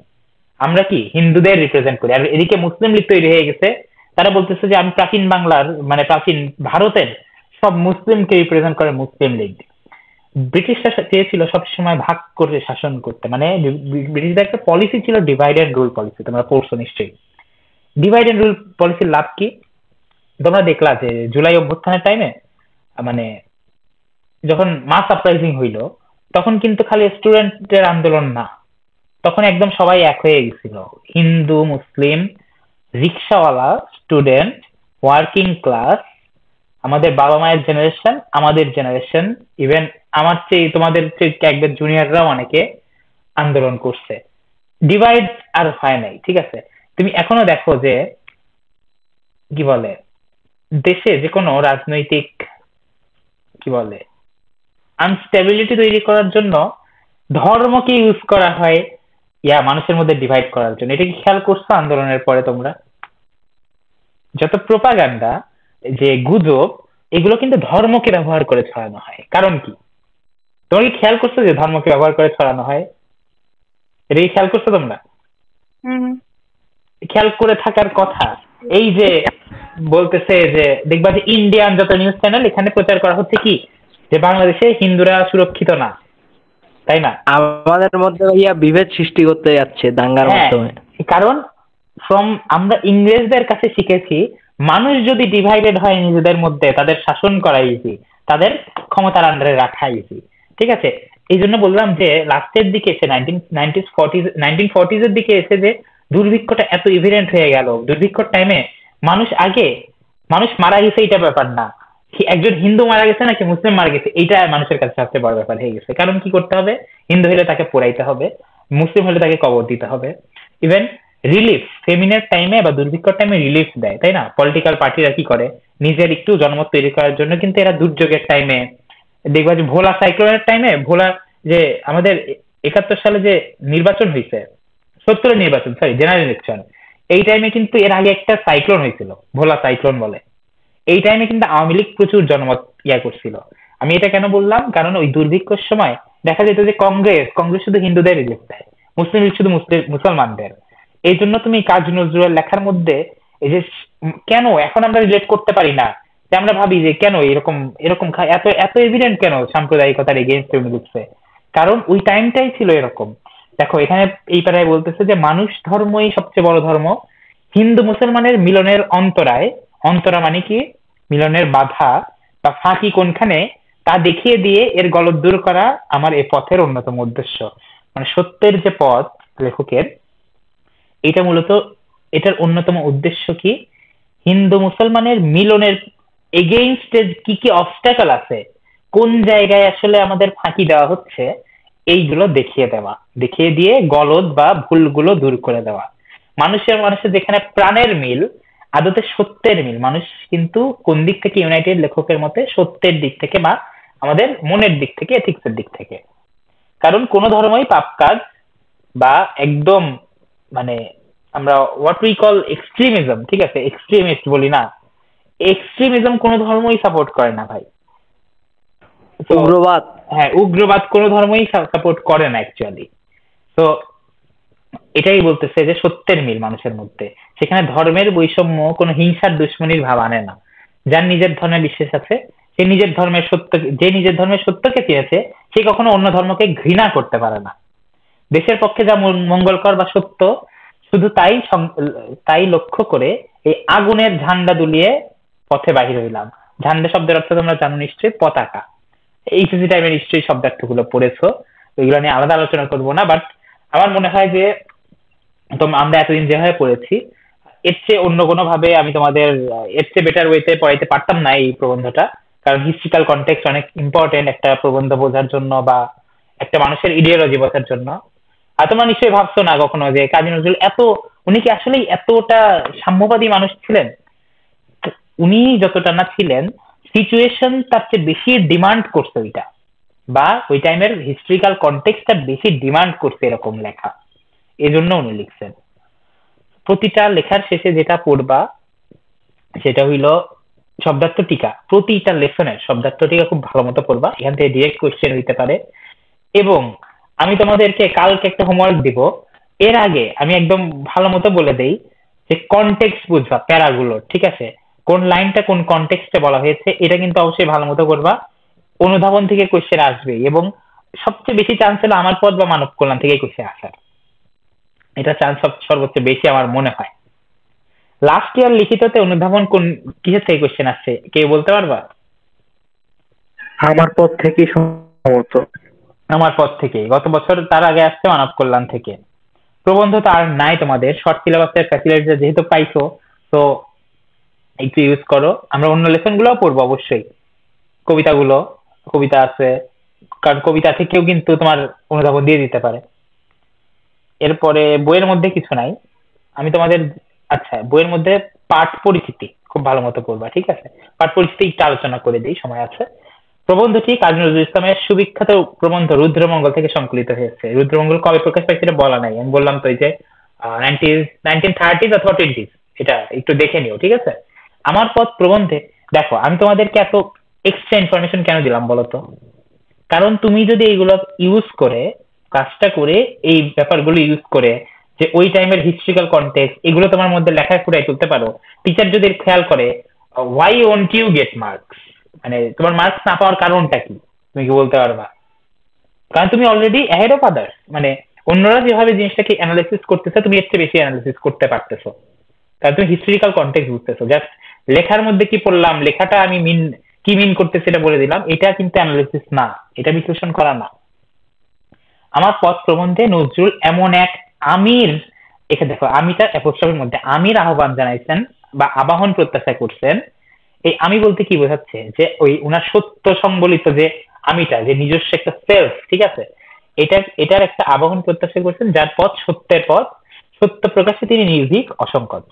আমরা কি হিন্দুদের রিপ্রেজেন্ট করি। আর এদিকে মুসলিম লীগ তৈরি হয়ে গেছে, তারা বলতেছে যে আমি প্রাচীন বাংলার মানে প্রাচীন ভারতের সব মুসলিমকে রিপ্রেজেন্ট করে মুসলিম লীগ। ব্রিটিশরা চেয়েছিল সবসময় ভাগ করে শাসন করতে, মানে ব্রিটিশদের একটা পলিসি ছিল ডিভাইড এন্ড রুল পলিসি, তোমরা পড়ছো নিশ্চয়ই। ডিভাইড এন্ড রুল পলিসির লাভ কি? তোমরা দেখলা যে জুলাই অভ্যুত্থানের টাইমে মানে যখন মাস আপরাইজিং হইলো, তখন কিন্তু খালি স্টুডেন্টের আন্দোলন না, তখন একদম সবাই এক হয়ে গেছিল। হিন্দু মুসলিম, রিক্সাওয়ালা, স্টুডেন্ট, ওয়ার্কিং ক্লাস, আমাদের বাবা মায়ের জেনারেশন, আমাদের জেনারেশন, ইভেন আমার চেয়ে তোমাদের চেয়ে একবার জুনিয়ররাও অনেকে, আন্দোলন করছে, ডিভাইড আর হয় নাই। ঠিক আছে, তুমি এখনো দেখো যে কি বলে দেশে যে কোনো রাজনৈতিক কি বলে আনস্টেবিলিটি তৈরি করার জন্য ধর্মকে ইউজ করা হয় মানুষের মধ্যে ডিভাইড করার জন্য। এটা কি খেয়াল করছো আন্দোলনের পরে তোমরা? যত প্রোপাগান্ডা, যে গুজব, এগুলো কিন্তু ধর্মকে ব্যবহার করে ছড়ানো হয়। কারণ কি, তোমরা কি খেয়াল করছো যে ধর্মকে ব্যবহার করে ছড়ানো হয়? এটা কি খেয়াল করছো তোমরা? হুম। খেয়াল করে থাকার কথা। এই যে বলতেছে যে দেখবা যে ইন্ডিয়ান যত নিউজ চ্যানেল এখানে প্রচার করা হচ্ছে কি, যে বাংলাদেশে হিন্দুরা সুরক্ষিত না, তাই না? আমাদের মধ্যে ভাইয়া বিভেদ সৃষ্টি করতে যাচ্ছে দাঙ্গার হ্যাঁ, মাধ্যমে। কারণ আমরা ইংরেজদের কাছে শিখেছি মানুষ যদি ডিভাইডেড হয় নিজেদের মধ্যে তাদের শাসন করা ইজি, তাদের ক্ষমতার আন্ডারে রাখা ইজি। ঠিক আছে, এই জন্য বললাম যে লাস্টের দিকে এসে 1940s এর দিকে এসে যে দুর্ভিক্ষটা এত ইভিডেন্ট হয়ে গেল। দুর্ভিক্ষর টাইমে মানুষ মারা গেছে এটা ব্যাপার না, একজন হিন্দু মারা গেছে নাকি মুসলিম মারা গেছে এইটা মানুষের কাছে সবচেয়ে বড় ব্যাপার হয়ে গেছে। কারণ কি করতে হবে, হিন্দু হলে তাকে পোড়াইতে হবে, মুসলিম হলে তাকে কবর দিতে হবে। ইভেন রিলিফ, ফেমিনের টাইমে বা দুর্ভিক্ষর টাইমে রিলিফ দেয়, তাই না? পলিটিক্যাল পার্টিরা কি করে, নিজের একটু জনমত তৈরি করার জন্য কিন্তু এরা দুর্যোগের টাইমে, দেখবা যে ভোলা সাইক্লোনের টাইমে, ভোলা যে আমাদের 71 সালে যে নির্বাচন হয়েছে, 70-এর নির্বাচন, সরি জেনারেল ইলেকশন, এই টাইমে কিন্তু এর আগে একটা সাইক্লোন হয়েছিল, ভোলা সাইক্লোন বলে। এই টাইমে কিন্তু আওয়ামী লীগ প্রচুর জনমত করছিল। আমি এটা কেন বললাম, কারণ ওই দুর্ভিক্ষর সময় দেখা যেত যে কংগ্রেস শুধু হিন্দুদের রিলিফ দেয়, মুসলিম লীগ শুধু মুসলমানদের। এই জন্য তুমি কাজী নজরুলের লেখার মধ্যে এই যে কেন এখন আমরা রিলেট করতে পারি না, যে আমরা ভাবি যে কেন এরকম এরকম এত এত এভিডেন্ট কেন সাম্প্রদায়িকতার এগেইনস্ট উনি লিখছে, কারণ ওই টাইমটাই ছিল এরকম। দেখো এখানে এই পাড়ায় বলতেছে যে মানুষ ধর্মই সবচেয়ে বড় ধর্ম, হিন্দু মুসলমানের মিলনের অন্তরা মানে কি, মিলনের বাধা বা ফাঁকি কোনখানে তা দেখিয়ে দিয়ে এর গলদ দূর করা আমার এ পথের অন্যতম উদ্দেশ্য। মানে সত্যের যে পথ লেখকের, এটা মূলত এটার অন্যতম উদ্দেশ্য কি, হিন্দু মুসলমানের মিলনের এগেইনস্টে কি কি অবস্ট্যাকল আছে, কোন জায়গায় আসলে আমাদের ফাঁকি দেওয়া হচ্ছে, এইগুলো দেখিয়ে দিয়ে গলদ বা ভুলগুলো দূর করে দেওয়া। মানুষের যেখানে প্রাণের মিল, আদতে সত্যের মিল, মানুষ কিন্তু কোন দিক থেকে ইউনাইটেড লেখকের মতে সত্যের দিক থেকে বা আমাদের মনের দিক থেকে, এথিক্সের দিক থেকে। কারণ কোন ধর্মই পাপ কাজ বা একদম মানে আমরা হোয়াট উই কল এক্সট্রিমিজম, ঠিক আছে, এক্সট্রিমিস্ট বলি না, এক্সট্রিমিজম কোন ধর্মই সাপোর্ট করে না ভাই। উগ্রবাদ, হ্যাঁ, উগ্রবাদ কোন ধর্মই সাপোর্ট করে না অ্যাকচুয়ালি। তো এটাই বলতেছে যে সত্যের মিল মানুষের মধ্যে, সেখানে ধর্মের বৈষম্য কোনো হিংসার দুশ্মনির ভাব আনে না। যার নিজের ধর্মে বিশ্বাস আছে, সে নিজের ধর্মের সত্য, যে নিজের ধর্মের সত্যকে চেয়েছে, সে কখনো অন্য ধর্মকে ঘৃণা করতে পারে না। দেশের পক্ষে যা মঙ্গলকর বা সত্য, শুধু তাই লক্ষ্য করে এই আগুনের ঝান্ডা দুলিয়ে পথে বাহির হইলাম। ঝান্ডা শব্দের অর্থ তোমরা জানো নিশ্চয়ই, পতাকা। এইচএসসি টাইমে নিশ্চয়ই শব্দার্থগুলো পড়েছো, ওইগুলো নিয়ে আলাদা আলোচনা করবো না। বাট আমার মনে হয় যে আমরা এতদিন যেভাবে পড়েছি, এর চেয়ে অন্য কোনো ভাবে আমি তোমাদের এর চেয়ে বেটার ওয়েতে পড়াইতে পারতাম না এই প্রবন্ধটা। কারণ হিস্ট্রিক্যাল কনটেক্সট অনেক ইম্পর্টেন্ট একটা প্রবন্ধ বোঝার জন্য বা একটা মানুষের ইডিওলজি বোঝার জন্য। আর তোমরা নিশ্চয়ই ভাবছো না কখনো যে কাজী নজরুল উনি কি আসলেই এতটা সাম্যবাদী মানুষ ছিলেন? উনি যতটা না ছিলেন, সিচুয়েশন তার চেয়ে বেশি ডিমান্ড করছে ওইটা, বা ওই টাইমের হিস্ট্রিক্যাল কনটেক্সটটা বেশি ডিমান্ড করছে এরকম লেখা, এজন্য উনি লিখছেন। প্রতিটা লেখার শেষে যেটা পড়বা সেটা হইল শব্দার্থ টিকা। প্রতিটা লেসনের শব্দার্থ টিকা খুব ভালো মতো পড়বা, এখান থেকে ডিরেক্ট কোয়েশ্চেন হইতে পারে। এবং আমি তোমাদেরকে কালকে একটা হোমওয়ার্ক দিব, এর আগে আমি একদম ভালো মতো বলে দেই যে কনটেক্সট বুঝবা প্যারাগুলো, ঠিক আছে, কোন লাইনটা কোন কনটেক্সটে বলা হয়েছে, এটা কিন্তু অবশ্যই ভালো মতো করবা। অনুধাবন থেকে কোয়েশ্চেন আসবে, এবং সবচেয়ে বেশি চান্স হলো আমার পদ বা মানব কল্যাণ থেকে কোয়েশ্চেন আসার, এটা চান্স সর্বোচ্চ বেশি আমার মনে হয়। লাস্ট ইয়ার লিখিততে অনুধাবন কোন কিসের থেকে কোয়েশ্চেন আসছে কেউ বলতে পারবা? আমার পথ থেকে সম্ভবত। আমার পথ থেকে, গত বছর তার আগে আসছে মানব কল্যাণ থেকে। প্রবন্ধ তো আর নাই তোমাদের, শর্ট সিলেবাসের ফ্যাসিলিটি যেহেতু পাইছো, তো একটু ইউজ করো। আমরা অন্য লেসন গুলোও পড়বো অবশ্যই, কবিতা আছে, কারণ কবিতা থেকেও কিন্তু তোমার অনুধাবন দিয়ে দিতে পারে। এরপরে বইয়ের মধ্যে কিছু নাই, আমি তোমাদের, আচ্ছা বইয়ের মধ্যে পাঠ পরিচিতি খুব ভালো মতো পড়বা, ঠিক আছে? পাঠ পরিচিতি একটু আলোচনা করে দিই, সময় আছে। প্রবন্ধটি কাজী নজরুল ইসলামের সুবিখ্যাত প্রবন্ধ রুদ্রমঙ্গল থেকে সংকলিত হয়েছে। রুদ্রমঙ্গল কবে প্রকাশ পাইছে এটা বলা নাই, আমি বললাম তো এই যে 1930s অথবা 20s, এটা একটু দেখে নিও, ঠিক আছে? আমার পথ প্রবন্ধে, দেখো আমি তোমাদেরকে এত এক্সট্রা ইনফরমেশন কেন দিলাম বলো তো? কারণ তুমি যদি এইগুলো ইউজ করে, কাজটা করে, এই ব্যাপারগুলো ইউজ করে, যে ওই টাইমের হিস্ট্রিক্যাল কন্টেক্সট এগুলো তোমার মধ্যে লেখায় ফুটাই তুলতে পারো, টিচার যদি খেয়াল করে why won't you get marks, মানে তোমার মার্কস না পাওয়ার কারণটা কি, তুমি কি বলতে পারবা? কারণ তুমি অলরেডি অ্যাহেড অফ আদার্স, মানে অন্যরা যেভাবে জিনিসটাকে অ্যানালাইসিস করতেছে তুমি এর চেয়ে বেশি অ্যানালাইসিস করতে পারতেছো, কারণ তুমি হিস্ট্রিক্যাল কন্টেক্সট বুঝতেছো। জাস্ট লেখার মধ্যে কি পড়লাম, লেখাটা আমি কি মিন করতেছি এটা বলে দিলাম, এটা কিন্তু অ্যানালাইসিস না, এটা বিশ্লেষণ করা না। আমার পথ প্রবন্ধে নজরুল এমন এক আমির, এখানে দেখো আমিটা অ্যাপোস্ট্রফের মধ্যে আমির আহ্বান জানাইছেন বা আবাহন প্রত্যাশা করছেন। এই আমি বলতে কি বোঝাচ্ছে, যে ওই উনার সত্য সম্বলিত যে আমিটা, যে নিজস্ব একটা সেলফ, ঠিক আছে, এটার একটা আবাহন প্রত্যাশা করছেন, যার পথ সত্যের পথ, সত্য প্রকাশে তিনি নির্ভীক অসংকোচ।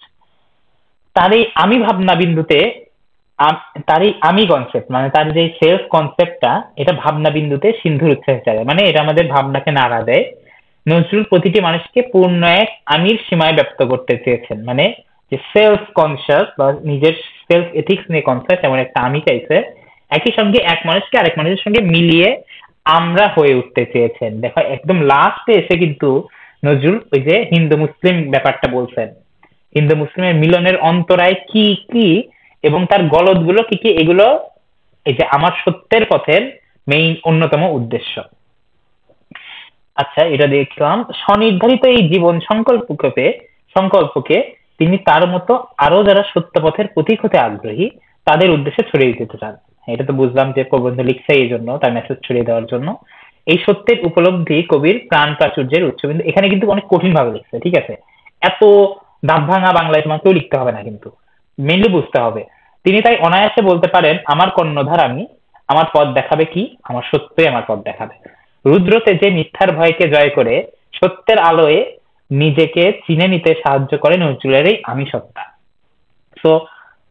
তার এই আমি ভাবনা বিন্দুতে, তার এই আমি কনসেপ্ট, মানে তার যে সেলফ কনসেপ্টটা, এটা ভাবনা বিন্দুতে সিন্ধুর উচ্ছ্বাস জাগায়, মানে এটা আমাদের ভাবনাকে নাড়া দেয়। নজরুল প্রতিটি মানুষকে পূর্ণ এক আমির সীমায় ব্যক্ত করতে চেয়েছেন, মানে যে সেলফ কনসিয়াস বা নিজের সেলফ এথিক্স নিয়ে কনসিয়াস এমন একটা আমি চাইছে। একই সঙ্গে এক মানুষকে আরেক মানুষের সঙ্গে মিলিয়ে আমরা হয়ে উঠতে চেয়েছেন। দেখো একদম লাস্টে এসে কিন্তু নজরুল ওই যে হিন্দু মুসলিম ব্যাপারটা বলছেন, হিন্দু মুসলিমের মিলনের অন্তরায় কি কি এবং তার গলদ গুলো কি কি, এগুলো এই যে আমার সত্যের পথের মেইন অন্যতম উদ্দেশ্য। আচ্ছা এটা দেখলাম, স্বনির্ধারিত এই জীবন সংকল্পকে তিনি তার মতো আরো যারা সত্য পথের প্রতীক হতে আগ্রহী তাদের উদ্দেশ্যে ছড়িয়ে দিতে চান। এটা তো বুঝলাম যে প্রবন্ধ লিখছে এই জন্য, তার মেসেজ ছড়িয়ে দেওয়ার জন্য। এই সত্যের উপলব্ধি কবির প্রাণ প্রাচুর্যের উচ্চবিন্দু, এখানে কিন্তু অনেক কঠিন ভাবে লিখছে, ঠিক আছে? এত দাঁত ভাঙা বাংলায় তোমাকেও লিখতে হবে না, কিন্তু মেনলি বুঝতে হবে। তিনি তাই অনায়াসে বলতে পারেন, আমার কর্ণধার আমি, আমার পথ দেখাবে কি, আমার সত্যই আমার পথ দেখাবে। রুদ্রতে যে মিথ্যার ভয়কে জয় করে সত্যের আলোয় নিজেকে চিনে নিতে সাহায্য করে নজরুলের এই আমি সত্তা। তো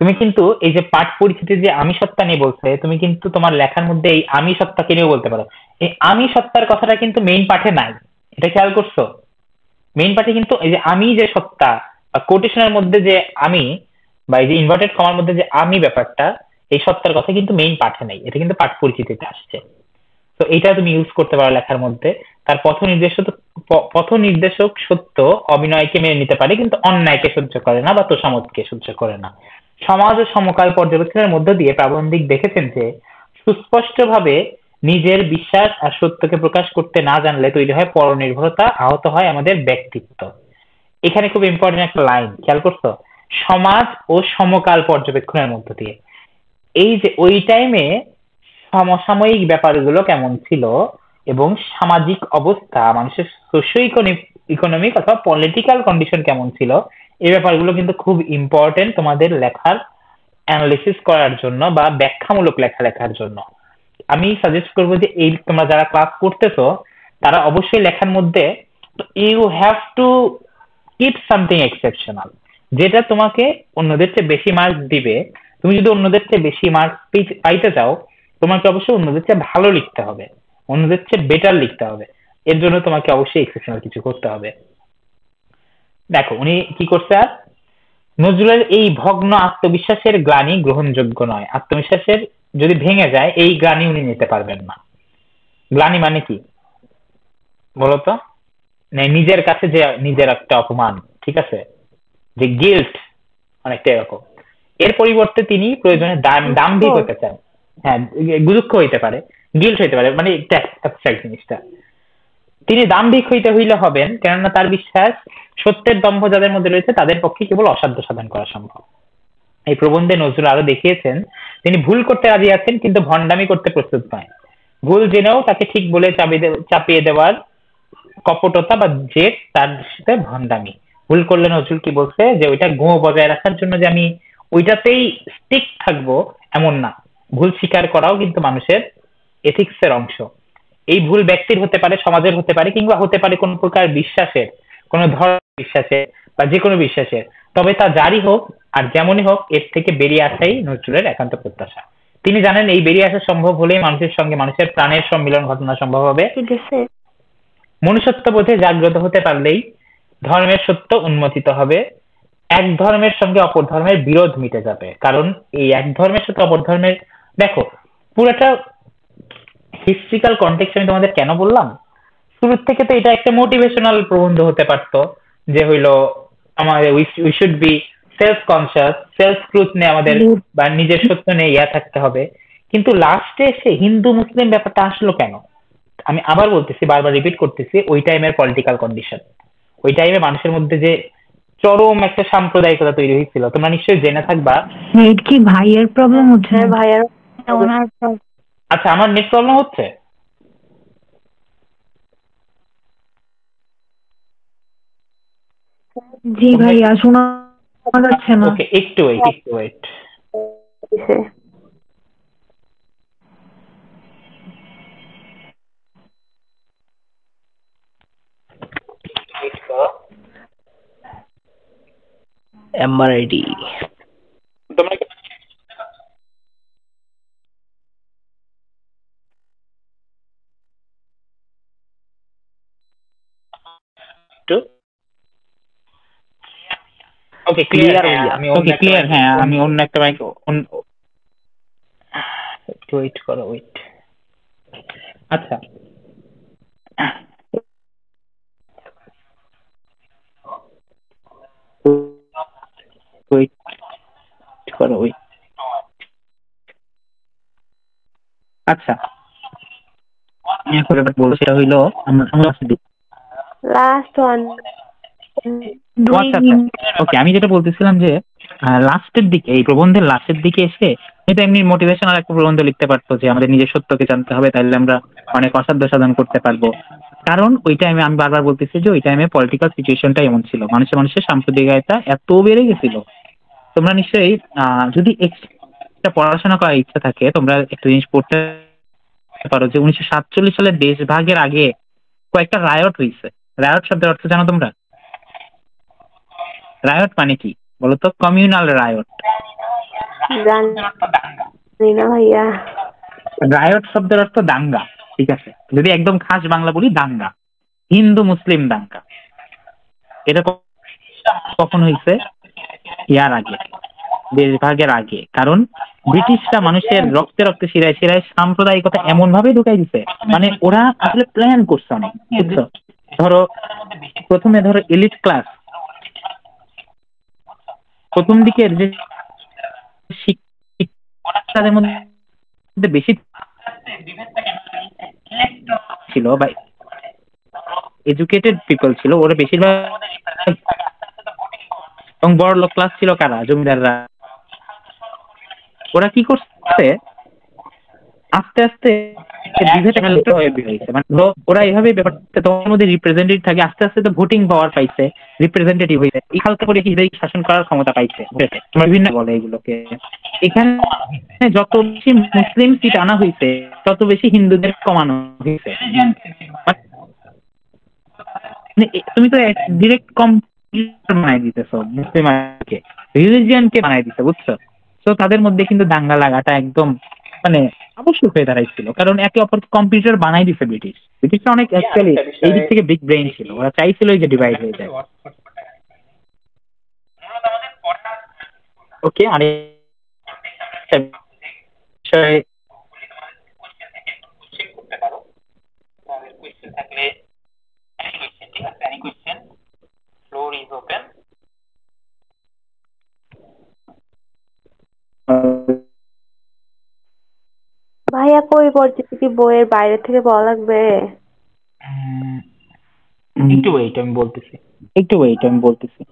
তুমি কিন্তু এই যে পাঠ পরিচিতি যে আমি সত্তা নিয়ে বলছে, তুমি কিন্তু তোমার লেখার মধ্যে এই আমি সত্তাকে নিয়েও বলতে পারো। এই আমি সত্তার কথাটা কিন্তু মেইন পাঠে নাই, এটা খেয়াল করছো? মেইন পাঠে কিন্তু এই যে আমি যে সত্তা বা কোটেশনের মধ্যে যে আমি বা এই যে ইনভার্টেড কমার মধ্যে যে আমি ব্যাপারটা, এই সত্তার কথা কিন্তু মেইন পাঠে নাই, এটা কিন্তু পাঠ পরিচিতিতে আসছে। তো এটা তুমি ইউজ করতে পারো লেখার মধ্যে। তার পথ নির্দেশক সত্য অভিনয়কে মেনে নিতে পারে কিন্তু অন্যায়কে সহ্য করে না বা তোষামোদকে সহ্য করে না। সমাজ ও সমকাল পর্যবেক্ষণের মধ্য দিয়ে প্রাবন্ধিক দেখেছেন যে সুস্পষ্টভাবে নিজের বিশ্বাস আর সত্যকে প্রকাশ করতে না জানলে তৈরি হয় পরনির্ভরতা, আহত হয় আমাদের ব্যক্তিত্ব। এখানে খুব ইম্পর্টেন্ট একটা লাইন খেয়াল করছো, সমাজ ও সমকাল পর্যবেক্ষণের মধ্য দিয়ে। এই যে ওই টাইমে সমসাময়িক ব্যাপারগুলো কেমন ছিল এবং সামাজিক অবস্থা, মানুষের সোশ্য ইকোনমিক অথবা পলিটিক্যাল কন্ডিশন কেমন ছিল, এই ব্যাপারগুলো কিন্তু খুব ইম্পর্টেন্ট তোমাদের লেখার অ্যানালিসিস করার জন্য বা ব্যাখ্যামূলক লেখা লেখার জন্য। আমি সাজেস্ট করবো যে এই তোমরা যারা ক্লাস করতেছো তারা অবশ্যই লেখার মধ্যে you have to keep something exceptional, যেটা তোমাকে অন্যদের চেয়ে বেশি মার্কস দিবে। তুমি যদি অন্যদের চেয়ে বেশি মার্কস পাইতে চাও, তোমাকে অবশ্যই অন্যদের চেয়ে ভালো লিখতে হবে, অন্যদের চেয়ে বেটার লিখতে হবে। এর জন্য তোমাকে অবশ্যই এক্সেপশনাল কিছু করতে হবে। দেখো উনি কি করছে, আর নজরুলের এই ভগ্ন আত্মবিশ্বাসের গ্লানি গ্রহণযোগ্য নয়। আত্মবিশ্বাসের যদি ভেঙে যায় এই গ্লানি উনি নিতে পারবেন না। গ্লানি মানে কি বলতো? নিজের কাছে যে নিজের একটা অপমান, ঠিক আছে, যে গিল্ট, অনেকটা এরকম। এর পরিবর্তে তিনি প্রয়োজনে দাম্ভিক হতে চান। হ্যাঁ, দুঃখ হইতে পারে, গিল্ট হইতে পারে, মানে অ্যাবস্ট্রাক্ট জিনিসটা। তিনি দাম্ভিক হইতে হইলে হবেন, কেননা তার বিশ্বাস সত্যের দম্ভ যাদের মধ্যে রয়েছে তাদের পক্ষে কেবল অসাধ্য সাধন করা সম্ভব। এই প্রবন্ধে নজরুল আরো দেখিয়েছেন তিনি ভুল করতে রাজি আছেন কিন্তু ভণ্ডামি করতে প্রস্তুত নয়। ভুল জেনেও তাকে ঠিক বলে চাপিয়ে দেওয়ার কপটতা বা জেদ তার সাথে ভণ্ডামি। ভুল করলে নজরুল কি বলছে, যে ওইটা গুঁ বজায় রাখার জন্য যে আমি ওইটাতেই স্টিক থাকবো এমন না, ভুল স্বীকার করাও কিন্তু মানুষের এথিক্সের অংশ। এই ভুল ব্যক্তির হতে পারে, সমাজের হতে পারে, কিংবা হতে পারে কোন প্রকার বিশ্বাসের, কোনো ধর্ম বিশ্বাসের বা যে কোনো বিশ্বাসের, তবে তা যারই হোক আর যেমনই হোক এর থেকে বেরিয়ে আসাই নজরুলের একান্ত প্রত্যাশা। তিনি জানেন এই বেরিয়ে আসা সম্ভব হলেই মানুষের সঙ্গে মানুষের প্রাণের সম্মিলন ঘটনা সম্ভব হবে। ঠিক আছে। মনুষ্যত্ব বোধে জাগ্রত হতে পারলেই ধর্মের সত্য উন্মোচিত হবে, এক ধর্মের সঙ্গে অপর ধর্মের বিরোধ মিটে যাবে। কারণ এই এক ধর্মের সাথে অপর ধর্মের, দেখো পুরোটা হিস্ট্রিক্যাল কনটেক্সট আমি তোমাদের কেন বললাম, শুরুর থেকে তো এটা একটা মোটিভেশনাল প্রবন্ধ হতে পারতো, যে হইলো আমাদের we should be self conscious, self truth নিয়ে আমাদের বা নিজের সত্য নিয়ে ইয়া থাকতে হবে। কিন্তু লাস্টে এসে হিন্দু মুসলিম ব্যাপারটা আসলো কেন? আমি আবার বলতেছি, বারবার রিপিট করতেছি, ওই টাইমের পলিটিক্যাল কন্ডিশন, ওই টাইমে মানুষের মধ্যে যে চরম একটা সাম্প্রদায়িকতা তৈরি হয়েছিল, তোমরা নিশ্চয়ই জেনে থাকবা। নেট কি ভাইয়ের প্রবলেম হচ্ছে? হ্যাঁ ভাইয়ার ওনার আচ্ছা, আমার নেট প্রবলেম হচ্ছে? জি ভাইয়া, শোনা যাচ্ছে না। ওকে, একটু ওয়েট, একটু ওয়েট। দিছে। এমআরআইডি। তোমরা একটু ওকে ক্লিয়ার। আমি ওকে ক্লিয়ার, হ্যাঁ আমি অন্য একটা মাইক একটু ওয়েট করো, ওয়েট। আচ্ছা, ওয়েট করো, ওয়েট। আচ্ছা, আমি এখন ব্যাপার বলবো, সেটা হইলো আমরা লাস্ট ওয়ান। ওকে, আমি যেটা বলতেছিলাম যে লাস্টের দিকে, এই প্রবন্ধের লাস্টের দিকে এসে এটা এমনি মোটিভেশনাল একটা প্রবন্ধ লিখতে পারতো যে আমাদের নিজের সত্যকে জানতে হবে, তাহলে আমরা অনেক অসাধ্য সাধন করতে পারবো। কারণ ওই টাইমে আমি বারবার বলতেছি যে ওই টাইমে পলিটিক্যাল সিচুয়েশনটা এমন ছিল, মানুষের মানুষের সাম্প্রদায়িকতা এত বেড়ে গেছিল। তোমরা নিশ্চয়ই যদি একটা পড়াশোনা করার ইচ্ছা থাকে, তোমরা একটা জিনিস পড়তে পারো যে 1947 সালের দেশভাগের আগে কয়েকটা রায়ট হয়েছে। রায়ট শব্দের অর্থ জানো তোমরা? রায়ট মানে কি বলতো? Communal riot. জানি না ভাইয়া। রায়ট শব্দের অর্থ দাঙ্গা, ঠিক আছে? যদি একদম খাস বাংলা বলি, দাঙ্গা, হিন্দু মুসলিম দাঙ্গা। এটা কখন হয়েছে? ইয়ার আগে, দেশভাগের আগে। কারণ ব্রিটিশরা মানুষের রক্তে রক্তে শিরায় শিরায় সাম্প্রদায়িকতা এমন ভাবে ঢুকাই দিছে, মানে ওরা আসলে প্ল্যান করছে অনেক, বুঝছো? ধরো প্রথমে ধরো এলিট ক্লাস, প্রথম দিকের যে শিক্ষাদের মধ্যে বেশি ছিল বা এডুকেটেড পিপল ছিল, ওরা বেশিরভাগ, এবং বড় লোক ক্লাস ছিল কারা? জমিদাররা। ওরা কি করছে? আস্তে আস্তে মানে ওরা এইভাবে ব্যাপারটা তোমার মধ্যে রিপ্রেজেন্টেটিভ থাকে, আস্তে আস্তে তো ভোটিং পাওয়ার পাইছে, রিপ্রেজেন্টেটিভ হয়েছে, এই হালকা করে কি শাসন করার ক্ষমতা পাইছে। বিভিন্ন বলে এগুলোকে। এখানে যত বেশি মুসলিম সিট আনা হয়েছে, তত বেশি হিন্দুদের কমানো হয়েছে। তুমি তো ডিরেক্ট কম্পিউটার বানাই দিতেছো মুসলিমকে, রিলিজিয়নকে বানাই দিতে, বুঝছো? তো তাদের মধ্যে কিন্তু দাঙ্গা লাগাটা একদম মানে আবশ্যক হয়ে দাঁড়াইছিল, কারণ একে অপরকে কম্পিউটার বানাই দিছে ব্রিটিশ। ব্রিটিশরা অনেক অ্যাকচুয়ালি এই দিক থেকে বিগ ব্রেইন ছিল, ওরা চাইছিল যে ডিভাইড হয়ে যায়। ওকে, আরে বিষয়ে ফ্লোর ইজ ওপেন। ভাইয়া কই পড়তেছি, কি বইয়ের বাইরে থেকে পড়া লাগবে? একটু ওয়েট, আমি বলতেছি, একটু ওয়েট, আমি বলতেছি।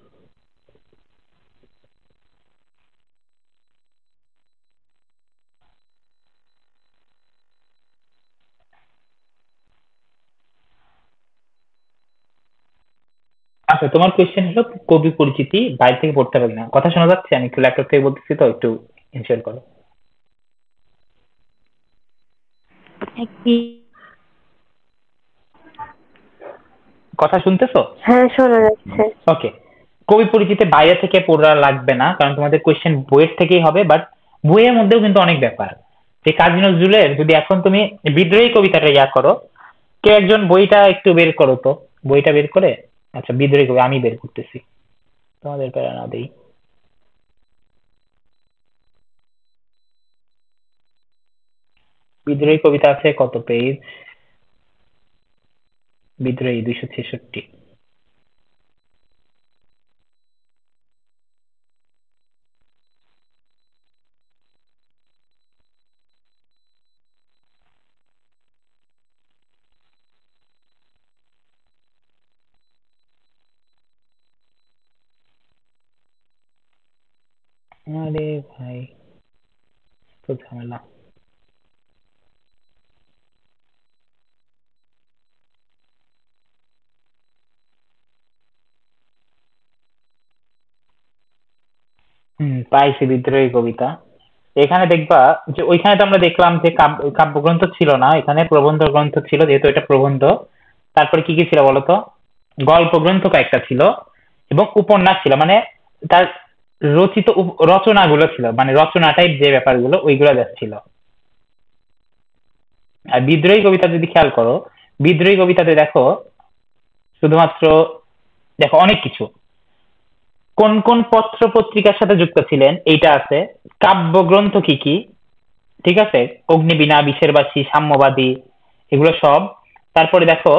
আচ্ছা, তোমার কোয়েশ্চেন হলো কবি পরিচিতি বাইরে থেকে পড়তে পারি না, কথা শোনা যাচ্ছে? আমি একটু ল্যাপটপ থেকে বলতেছি, তো একটু ইনশিওর করো। কথা শুনতেছো? হ্যাঁ, শোনা যাচ্ছে। ওকে, কবি পরিচিতি বাইরে থেকে পড়া লাগবে না, কারণ তোমাদের কোয়েশ্চেন বইয়ের থেকেই হবে। বাট বইয়ের মধ্যেও কিন্তু অনেক ব্যাপার, যে কাজী নজরুলের যদি এখন তুমি বিদ্রোহী কবিতাটা ইয়া করো, কে একজন বইটা একটু বের করো তো, বইটা বের করে। আচ্ছা, বিদ্রোহী কবি আমি বের করতেছি, তোমাদের প্যারা না দেই। বিদ্রোহী কবিতা আছে কত পেজ? বিদ্রোহী 266। আরে ভাই, তো ঝামেলা। পাইছি বিদ্রোহী কবিতা। এখানে দেখবা যে ওইখানে তো আমরা দেখলাম যে কাব্যগ্রন্থ ছিল না, এখানে প্রবন্ধ গ্রন্থ ছিল, যেহেতু এটা প্রবন্ধ। তারপরে কি কি ছিল বলতো? গল্প গ্রন্থ কয়েকটা ছিল, এবং উপন্যাস ছিল, মানে তার রচিত রচনাগুলো ছিল, মানে রচনা টাইপ যে ব্যাপারগুলো ওইগুলো যাচ্ছিল। আর বিদ্রোহী কবিতা যদি খেয়াল করো, বিদ্রোহী কবিতাতে দেখো শুধুমাত্র, দেখো অনেক কিছু, কোন কোন পত্র পত্রিকার সাথে যুক্ত ছিলেন এইটা আছে, কাব্যগ্রন্থ কি কি, ঠিক আছে, অগ্নিবীণা, বিশেরবাসী, সাম্যবাদী, এগুলো সব। তারপরে দেখো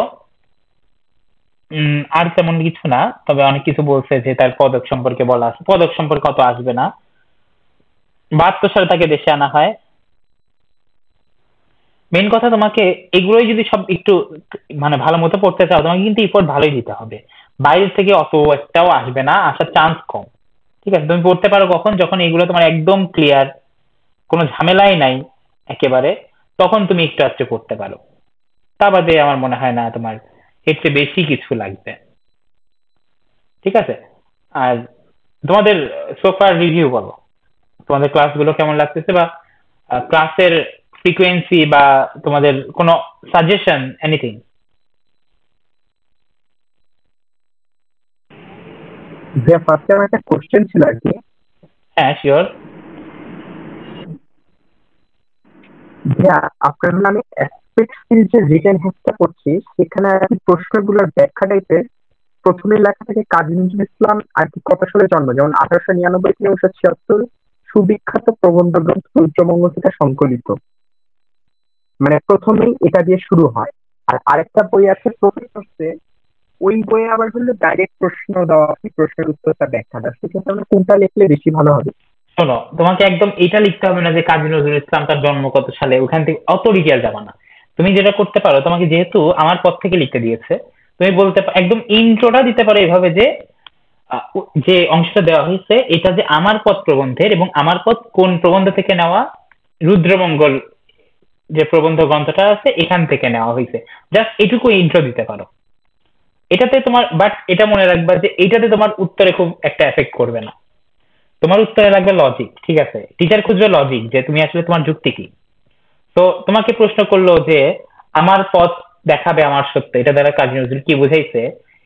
আর তেমন কিছু না, তবে অনেক কিছু বলছে যে তার পদক সম্পর্কে বলা আছে, পদক সম্পর্কে অত আসবে না। 72 সালে তাকে দেশে আনা হয়। মেন কথা, তোমাকে এগুলোই যদি সব একটু মানে ভালো মতো পড়তে চাও, তোমাকে কিন্তু এফোর্ট ভালোই দিতে হবে। বাইরে থেকে অত একটাও আসবে না, আসার চান্স কম। ঠিক আছে, তুমি পড়তে পারো কখন? যখন এগুলো তোমার একদম ক্লিয়ার, কোনো ঝামেলাই নাই একেবারে, তখন তুমি একটু আধটু পড়তে পারো। তা বাদে আমার মনে হয় না তোমার এর চেয়ে বেশি কিছু লাগবে। ঠিক আছে। আর তোমাদের সোফার রিভিউ বলো, তোমাদের ক্লাসগুলো কেমন লাগতেছে, বা ক্লাসের ফ্রিকোয়েন্সি, বা তোমাদের কোনো সাজেশন, এনিথিং? যে ফার্স্টে আমার একটা কোশ্চেন ছিল আর কি, হ্যাঁ, শিওর। যে আপনার আমি অ্যাসপেক্ট যে রিটেন হ্যাকটা করছি, সেখানে আর কি প্রশ্নগুলোর ব্যাখ্যা টাইপের প্রথমে লেখা থেকে কাজী নজরুল ইসলাম আর কি কত সালে জন্ম, যেমন 1899 থেকে 1976, সুবিখ্যাত প্রবন্ধ গ্রন্থ রুদ্রমঙ্গল থেকে সংকলিত, মানে প্রথমেই এটা দিয়ে শুরু হয়। আর আরেকটা বই আছে প্রফেসরসে, ওই বইয়ে আবার হলো ডাইরেক্ট প্রশ্ন দেওয়া আছে, প্রশ্নের উত্তরটা ব্যাখ্যা দেওয়া। সেক্ষেত্রে আমরা কোনটা লিখলে বেশি ভালো হবে? শোনো, তোমাকে একদম এটা লিখতে হবে না যে কাজী নজরুল ইসলাম তার জন্ম কত সালে, ওখান থেকে অত ডিটেল যাবা না। তুমি যেটা করতে পারো, তোমাকে যেহেতু আমার পদ থেকে লিখতে দিয়েছে, তুমি বলতে একদম ইন্ট্রোটা দিতে পারো এভাবে যে যে অংশটা দেওয়া হয়েছে এটা যে আমার পদ প্রবন্ধের, এবং আমার পদ কোন প্রবন্ধ থেকে নেওয়া, রুদ্রমঙ্গল যে প্রবন্ধ গ্রন্থটা আছে এখান থেকে নেওয়া হয়েছে। জাস্ট এটুকু ইন্ট্রো দিতে পারো। এটাতে তোমার, বাট এটা মনে রাখবা যে এটাতে তোমার উত্তরে খুব একটা এফেক্ট করবে না। তোমার উত্তরে লাগবে লজিক। ঠিক আছে, টিচার খুঁজবে লজিক, যে তুমি আসলে তোমার যুক্তি কি। তো তোমাকে প্রশ্ন করলো যে আমার পথ দেখাবে আমার সত্য, এটা দ্বারা কাজী নজরুল কি বুঝাইছে,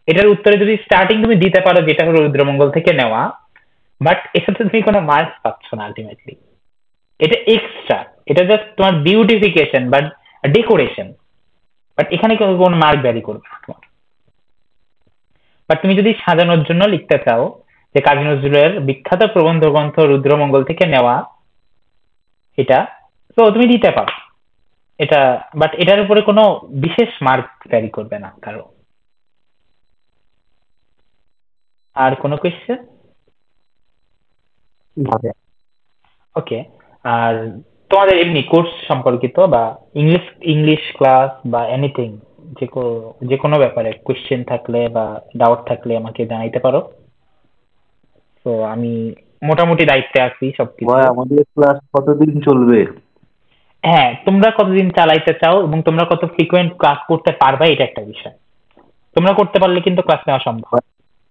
এটার উত্তরে যদি স্টার্টিং তুমি দিতে পারো যেটা হলো রুদ্রমঙ্গল থেকে নেওয়া, বাট এটাতে তুমি কোনো মার্কস পাচ্ছ না আলটিমেটলি। এটা এক্সট্রা, এটা জাস্ট তোমার বিউটিফিকেশন বা ডেকোরেশন, বাট এখানে কোনো মার্ক ভ্যারি করবে না তোমার। বাট তুমি যদি সাজানোর জন্য লিখতে চাও যে কাজী নজরুলের বিখ্যাত প্রবন্ধ গ্রন্থ রুদ্রমঙ্গল থেকে নেওয়া, এটা তো তুমি দিতে পারো এটা, বাট এটার উপরে কোনো বিশেষ মার্ক ভ্যারি করবে না কারো। আর কোনো কোয়েশ্চেন? ভাবে ওকে। আর তোমাদের এমনি কোর্স সম্পর্কিত বা ইংলিশ ইংলিশ ক্লাস বা এনিথিং, যে কোনো ব্যাপারে কোয়েশ্চেন থাকলে বা ডাউট থাকলে আমাকে জানাইতে পারো। তো আমি মোটামুটি দায়িত্বে আছি সবকিছু। ভাই আমাদের ক্লাস কতদিন চলবে? হ্যাঁ, তোমরা কতদিন চালাইতে চাও এবং তোমরা কত ফ্রিকোয়েন্ট ক্লাস করতে পারবে, এটা একটা বিষয়। তোমরা করতে পারলে কিন্তু ক্লাস নেওয়া সম্ভব।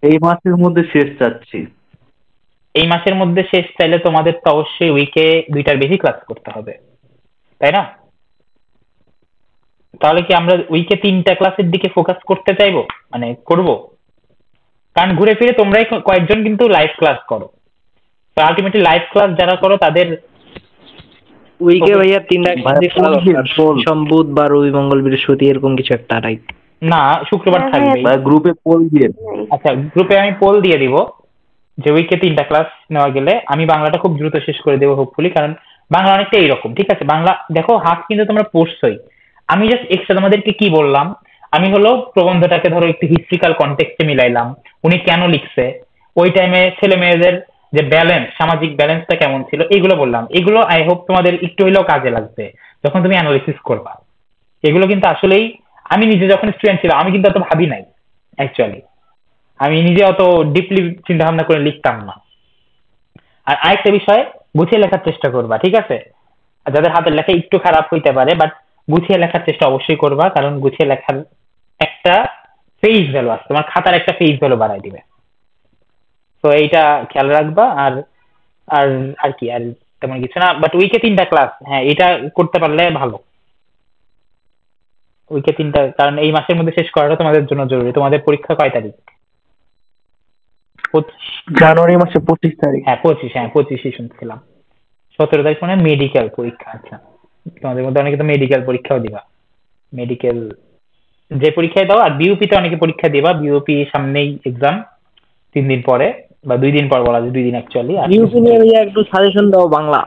এই মাসের মধ্যে শেষ চাচ্ছি। এই মাসের মধ্যে শেষ চাইলে তোমাদের তো অবশ্যই উইকে 2টার বেশি ক্লাস করতে হবে, তাই না? তাহলে কি আমরা উইকে 3টা ক্লাসের দিকে ফোকাস করতে চাইবো, মানে করব? কারণ ঘুরে ফিরে তোমরাই কয়েকজন কিন্তু লাইভ ক্লাস করো, তো আলটিমেটলি লাইভ ক্লাস যারা করো তাদের উইকে ভাইয়া 3টা ভাইয়া, সম্বুধ বা রবি মঙ্গল বৃহস্পতি এরকম কিছু একটা রাইট? না, শুক্রবার হ্যাঁ, থাকবেই। ভাইয়া গ্রুপে পোল দিয়ে আচ্ছা, গ্রুপে আমি পোল দিয়ে দিব যে উইকে 3টা ক্লাস নেওয়া গেলে আমি বাংলাটা খুব দ্রুত শেষ করে দেবো হোপফুলি, কারণ বাংলা অনেকটা এইরকম, ঠিক আছে? বাংলা দেখো হাফ কিন্তু তোমরা পড়ছোই, আমি জাস্ট এক্সট্রা তোমাদেরকে কি বললাম, আমি হলো প্রবন্ধটাকে ধরো একটু হিস্ট্রিক্যাল কনটেক্সটে মিলাইলাম, উনি কেন লিখছে, ওই টাইমে ছেলে মেয়েদের যে ব্যালেন্স, সামাজিক ব্যালেন্সটা কেমন ছিল, এগুলো বললাম। এগুলো আই হোপ তোমাদের একটু হলেও কাজে লাগবে যখন তুমি অ্যানালিসিস করবা। এগুলো কিন্তু আসলেই আমি নিজে যখন স্টুডেন্ট ছিলাম আমি কিন্তু অত ভাবি নাই অ্যাকচুয়ালি, আমি নিজে অত ডিপলি চিন্তা ভাবনা করে লিখতাম না। আর আরেকটা বিষয়, গুছিয়ে লেখার চেষ্টা করবা, ঠিক আছে? আর যাদের হাতের লেখা একটু খারাপ হইতে পারে, বাট গুছিয়ে লেখার চেষ্টা অবশ্যই করবা, কারণ গুছিয়ে লেখার একটা ফেস ভ্যালু আছে, তোমার খাতার একটা ফেস ভ্যালু বাড়াই দিবে। তো এইটা খেয়াল রাখবা। আর আর আর কি, আর তেমন কিছু না, বাট উইকে 3টা ক্লাস, হ্যাঁ এটা করতে পারলে ভালো। উইকে 3টা, কারণ এই মাসের মধ্যে শেষ করাটা তোমাদের জন্য জরুরি। তোমাদের পরীক্ষা কয় তারিখ? 25? জানুয়ারি মাসে 25 তারিখ। হ্যাঁ 25, হ্যাঁ 25ই শুনছিলাম। 17 তারিখ মানে মেডিকেল পরীক্ষা। আচ্ছা, তোমাদের মধ্যে অনেকে তো মেডিকেল পরীক্ষাও দিবা, মেডিকেল যে পরীক্ষায় দাও। আর বিউপি তে অনেকে পরীক্ষা দিবা, বিউপি সামনেই এক্সাম, 3 দিন পরে বা 2 দিন পর বলা যায়, 2 দিন অ্যাকচুয়ালি। ইউপি নিয়ে ভাইয়া একটু সাজেশন দাও বাংলা।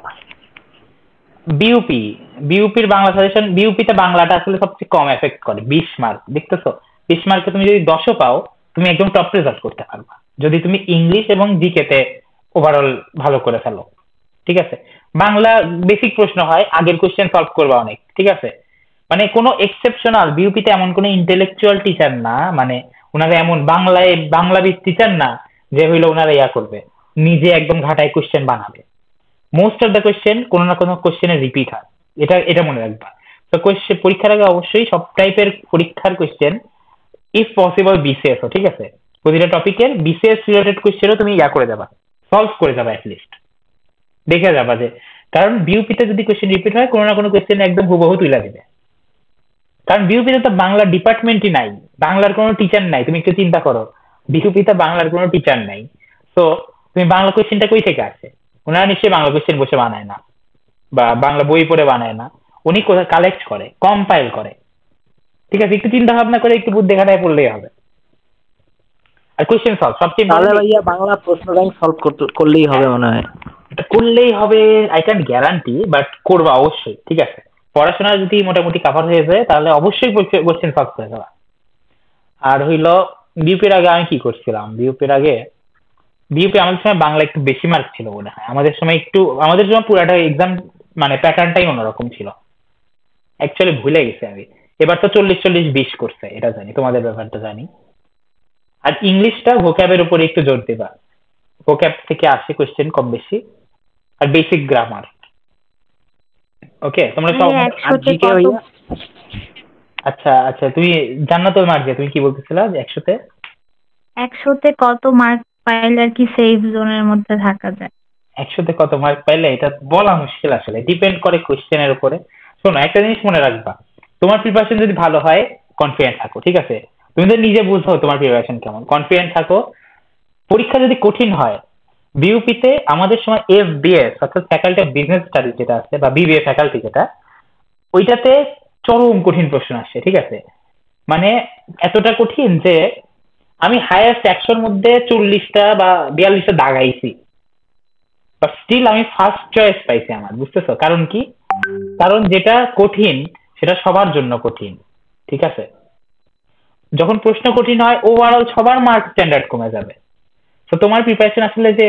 বিউপির বাংলা সাজেশন, বিউপি তে বাংলাটা আসলে সবচেয়ে কম এফেক্ট করে। 20 মার্ক, দেখতেছো? 20 মার্কে তুমি যদি 10ও পাও, তুমি একদম টপ রেজাল্ট করতে পারবা যদি তুমি ইংলিশ এবং জিকে তে ওভারঅল ভালো করে ফেলো, ঠিক আছে? বাংলা বেসিক প্রশ্ন হয়, আগের কোশ্চেন সলভ করবা অনেক, ঠিক আছে? মানে কোনো এক্সেপশনাল বিউপিতে এমন কোনো ইন্টেলেকচুয়াল টিচার না, মানে ওনারা এমন বাংলাবিদ টিচার না যে হইলো ওনারা ইয়া করবে, নিজে একদম ঘাটায় কোশ্চেন বানাবে। মোস্ট অফ দ্য কোশ্চেন কোনো না কোনো কোশ্চেনের রিপিট হয়, এটা এটা মনে রাখবা। তো কোশ্চেন পরীক্ষার আগে অবশ্যই সব টাইপের পরীক্ষার কোশ্চেন ইফ পসিবল বিসিএস, ঠিক আছে? প্রতিটা টপিকের বিসিএস রিলেটেড কোশ্চেনও তুমি ইয়া করে যাবা, সলভ করে যাবা অ্যাটলিস্ট, দেখে যাবা যে, কারণ বিউপিতে যদি কোশ্চেন রিপিট হয় কোনো না কোনো কোশ্চেন একদম হুবহু তুলে দিবে। কারণ বিউপিতে তো বাংলা ডিপার্টমেন্টই নাই, বাংলার কোনো টিচার নাই। তুমি একটু চিন্তা করো, বিউপিতে বাংলার কোনো টিচার নাই, তো তুমি বাংলা কোশ্চেনটা কই থেকে আসে? ওনারা নিশ্চয়ই বাংলা কোশ্চেন বসে বানায় না, বা বাংলা বই পড়ে বানায় না, উনি কোথায় কালেক্ট করে, কম্পাইল করে, ঠিক আছে? একটু চিন্তা ভাবনা করে একটু বুদ্ধি খাটায় পড়লেই হবে। আর কোশ্চেন সলভ সবচেয়ে তাহলে ভাইয়া বাংলা প্রশ্ন ব্যাংক সলভ করলেই হবে মনে হয়। করলেই হবে, আই ক্যান গ্যারান্টি, বাট করবা অবশ্যই, ঠিক আছে? পড়াশোনা যদি মোটামুটি কাভার হয়ে যায় তাহলে অবশ্যই কোশ্চেন সলভ করে দেওয়া। আর হইলো বিউপির আগে আমি কি করছিলাম, বিউপি আমাদের সময় বাংলা একটু বেশি মার্ক ছিল মনে হয়, আমাদের সময় পুরাটা এক্সাম মানে প্যাটার্নটাই অন্যরকম ছিল। অ্যাকচুয়ালি ভুলে গেছি আমি, এবার তো 40-40-20 করছে, এটা জানি, তোমাদের ব্যাপারটা জানি। আর ইংলিশটা ভোক্যাবের উপরে একটু জোর দেবা, ভোক্যাব থেকে আসে কোশ্চেন কম বেশি, আর বেসিক গ্রামার। ওকে, তোমরা সব। ভাইয়া, আর 100-তে জিকে কত? ভাইয়া আচ্ছা আচ্ছা, তুমি জান্নাতুল মার্জিয়া, তুমি কি বলতেছিলা যে 100-তে? 100-তে কত মার্ক পাইলে আর কি সেফ জোনের মধ্যে থাকা যায়? 100-তে কত মার্ক পাইলে এটা বলা মুশকিল, আসলে ডিপেন্ড করে কোশ্চেনের উপরে। শোনো, একটা জিনিস মনে রাখবা, তোমার প্রিপারেশন যদি ভালো হয়, কনফিডেন্ট থাকো, ঠিক আছে? তুমি তো নিজে বুঝো তোমার প্রিপারেশন কেমন, কনফিডেন্ট থাকো। পরীক্ষা যদি কঠিন হয়, বিউপিতে আমাদের সময় এফবিএস অর্থাৎ ফ্যাকাল্টি অফ বিজনেস স্টাডিজ যেটা আছে, বা বিবিএ ফ্যাকাল্টি যেটা, ওইটাতে চরম কঠিন প্রশ্ন আসে, ঠিক আছে? মানে এতটা কঠিন যে আমি হাইয়েস্ট 100-র মধ্যে 40টা বা 42টা দাগাইছি, বাট স্টিল আমি ফার্স্ট চয়েস পাইছি আমার, বুঝতেছো? কারণ কি? কারণ যেটা কঠিন সেটা সবার জন্য কঠিন, ঠিক আছে? যখন প্রশ্ন কঠিন হয় ওভারঅল সবার মার্ক স্ট্যান্ডার্ড কমে যাবে। তো তোমার প্রিপারেশন আসলে যে,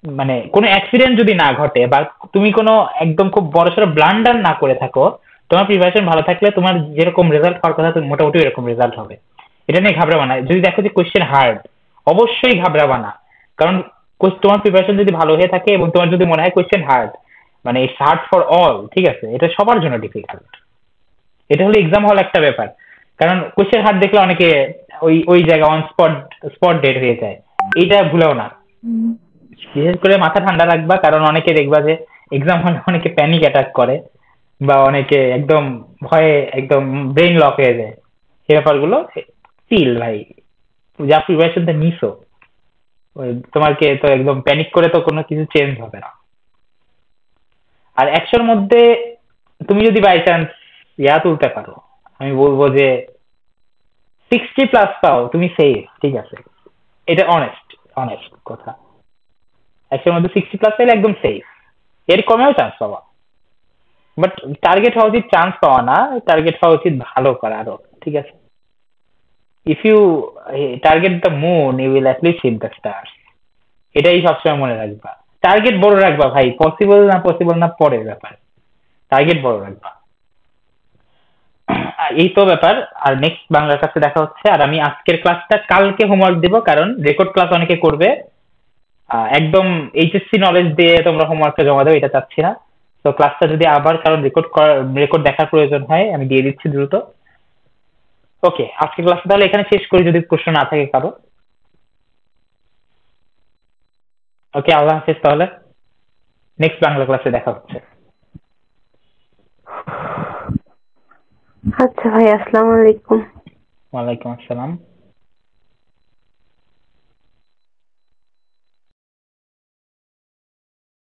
মানে কোনো অ্যাক্সিডেন্ট যদি না ঘটে বা তুমি কোনো একদম খুব বড়সড় ব্লান্ডার না করে থাকো, তোমার প্রিপারেশন ভালো থাকলে তোমার যেরকম রেজাল্ট হওয়ার কথা তুমি মোটামুটি এরকম রেজাল্ট হবে। এটা নিয়ে ঘাবড়াবা না। যদি দেখো যে কোশ্চেন হার্ড, অবশ্যই ঘাবড়াবা না, কারণ তোমার প্রিপারেশন যদি ভালো হয়ে থাকে এবং তোমার যদি মনে হয় কোশ্চেন হার্ড, মানে ইটস হার্ড ফর অল, ঠিক আছে? এটা সবার জন্য ডিফিকাল্ট। এটা হলো এক্সাম হল একটা ব্যাপার, কারণ কোশ্চেন হার্ড দেখলে অনেকে ওই ওই জায়গায় অন স্পট ডেট হয়ে যায়। এইটা ভুলেও না, বিশেষ করে মাথা ঠান্ডা রাখবা, কারণ অনেকে দেখবা যে এক্সাম হলে অনেকে প্যানিক অ্যাটাক করে, বা অনেকে একদম ভয়ে একদম ব্রেন লক হয়ে যায়, সে ব্যাপারগুলো চিল ভাই, যা প্রিপারেশনটা নিছো ওই তোমাকে তো একদম প্যানিক করে তো কোনো কিছু চেঞ্জ হবে না। আর 100-র মধ্যে তুমি যদি বাই চান্স তুলতে পারো, আমি বলবো যে 60+ পাও, তুমি সেফ, ঠিক আছে? এটা অনেস্ট অনেস্ট কথা। 100-র মধ্যে 60+ পাইলে একদম সেফ, এর কমেও চান্স পাবা। বাট টার্গেট হওয়া উচিত চান্স পাওয়া না, টার্গেট হওয়া উচিত ভালো করা আরো, ঠিক আছে? If you target the moon you will at least hit the stars, এটাই সবসময় মনে রাখবা। টার্গেট বড় রাখবা ভাই, পসিবল না পরের ব্যাপার, টার্গেট বড় রাখবা। এই তো ব্যাপার। আর নেক্সট বাংলার কাছে দেখা হচ্ছে। আর আমি আজকের ক্লাসটা কালকে হোমওয়ার্ক দিব, কারণ রেকর্ড ক্লাস অনেকে করবে। একদম এইচএসসি নলেজ দিয়ে তোমরা হোমওয়ার্কটা জমা দাও, এটা চাচ্ছি না। তো ক্লাসটা যদি আবার কারণ রেকর্ড দেখার প্রয়োজন হয়, আমি দিয়ে দিচ্ছি দ্রুত। ওকে, আজকের ক্লাসটা তাহলে এখানে শেষ করি যদি প্রশ্ন না থাকে কারো। ওকে, আল্লাহ হাফেজ। তাহলে নেক্সট বাংলা ক্লাসে দেখা হচ্ছে। আচ্ছা ভাই, আসসালামু আলাইকুম। ওয়ালাইকুম আসসালাম।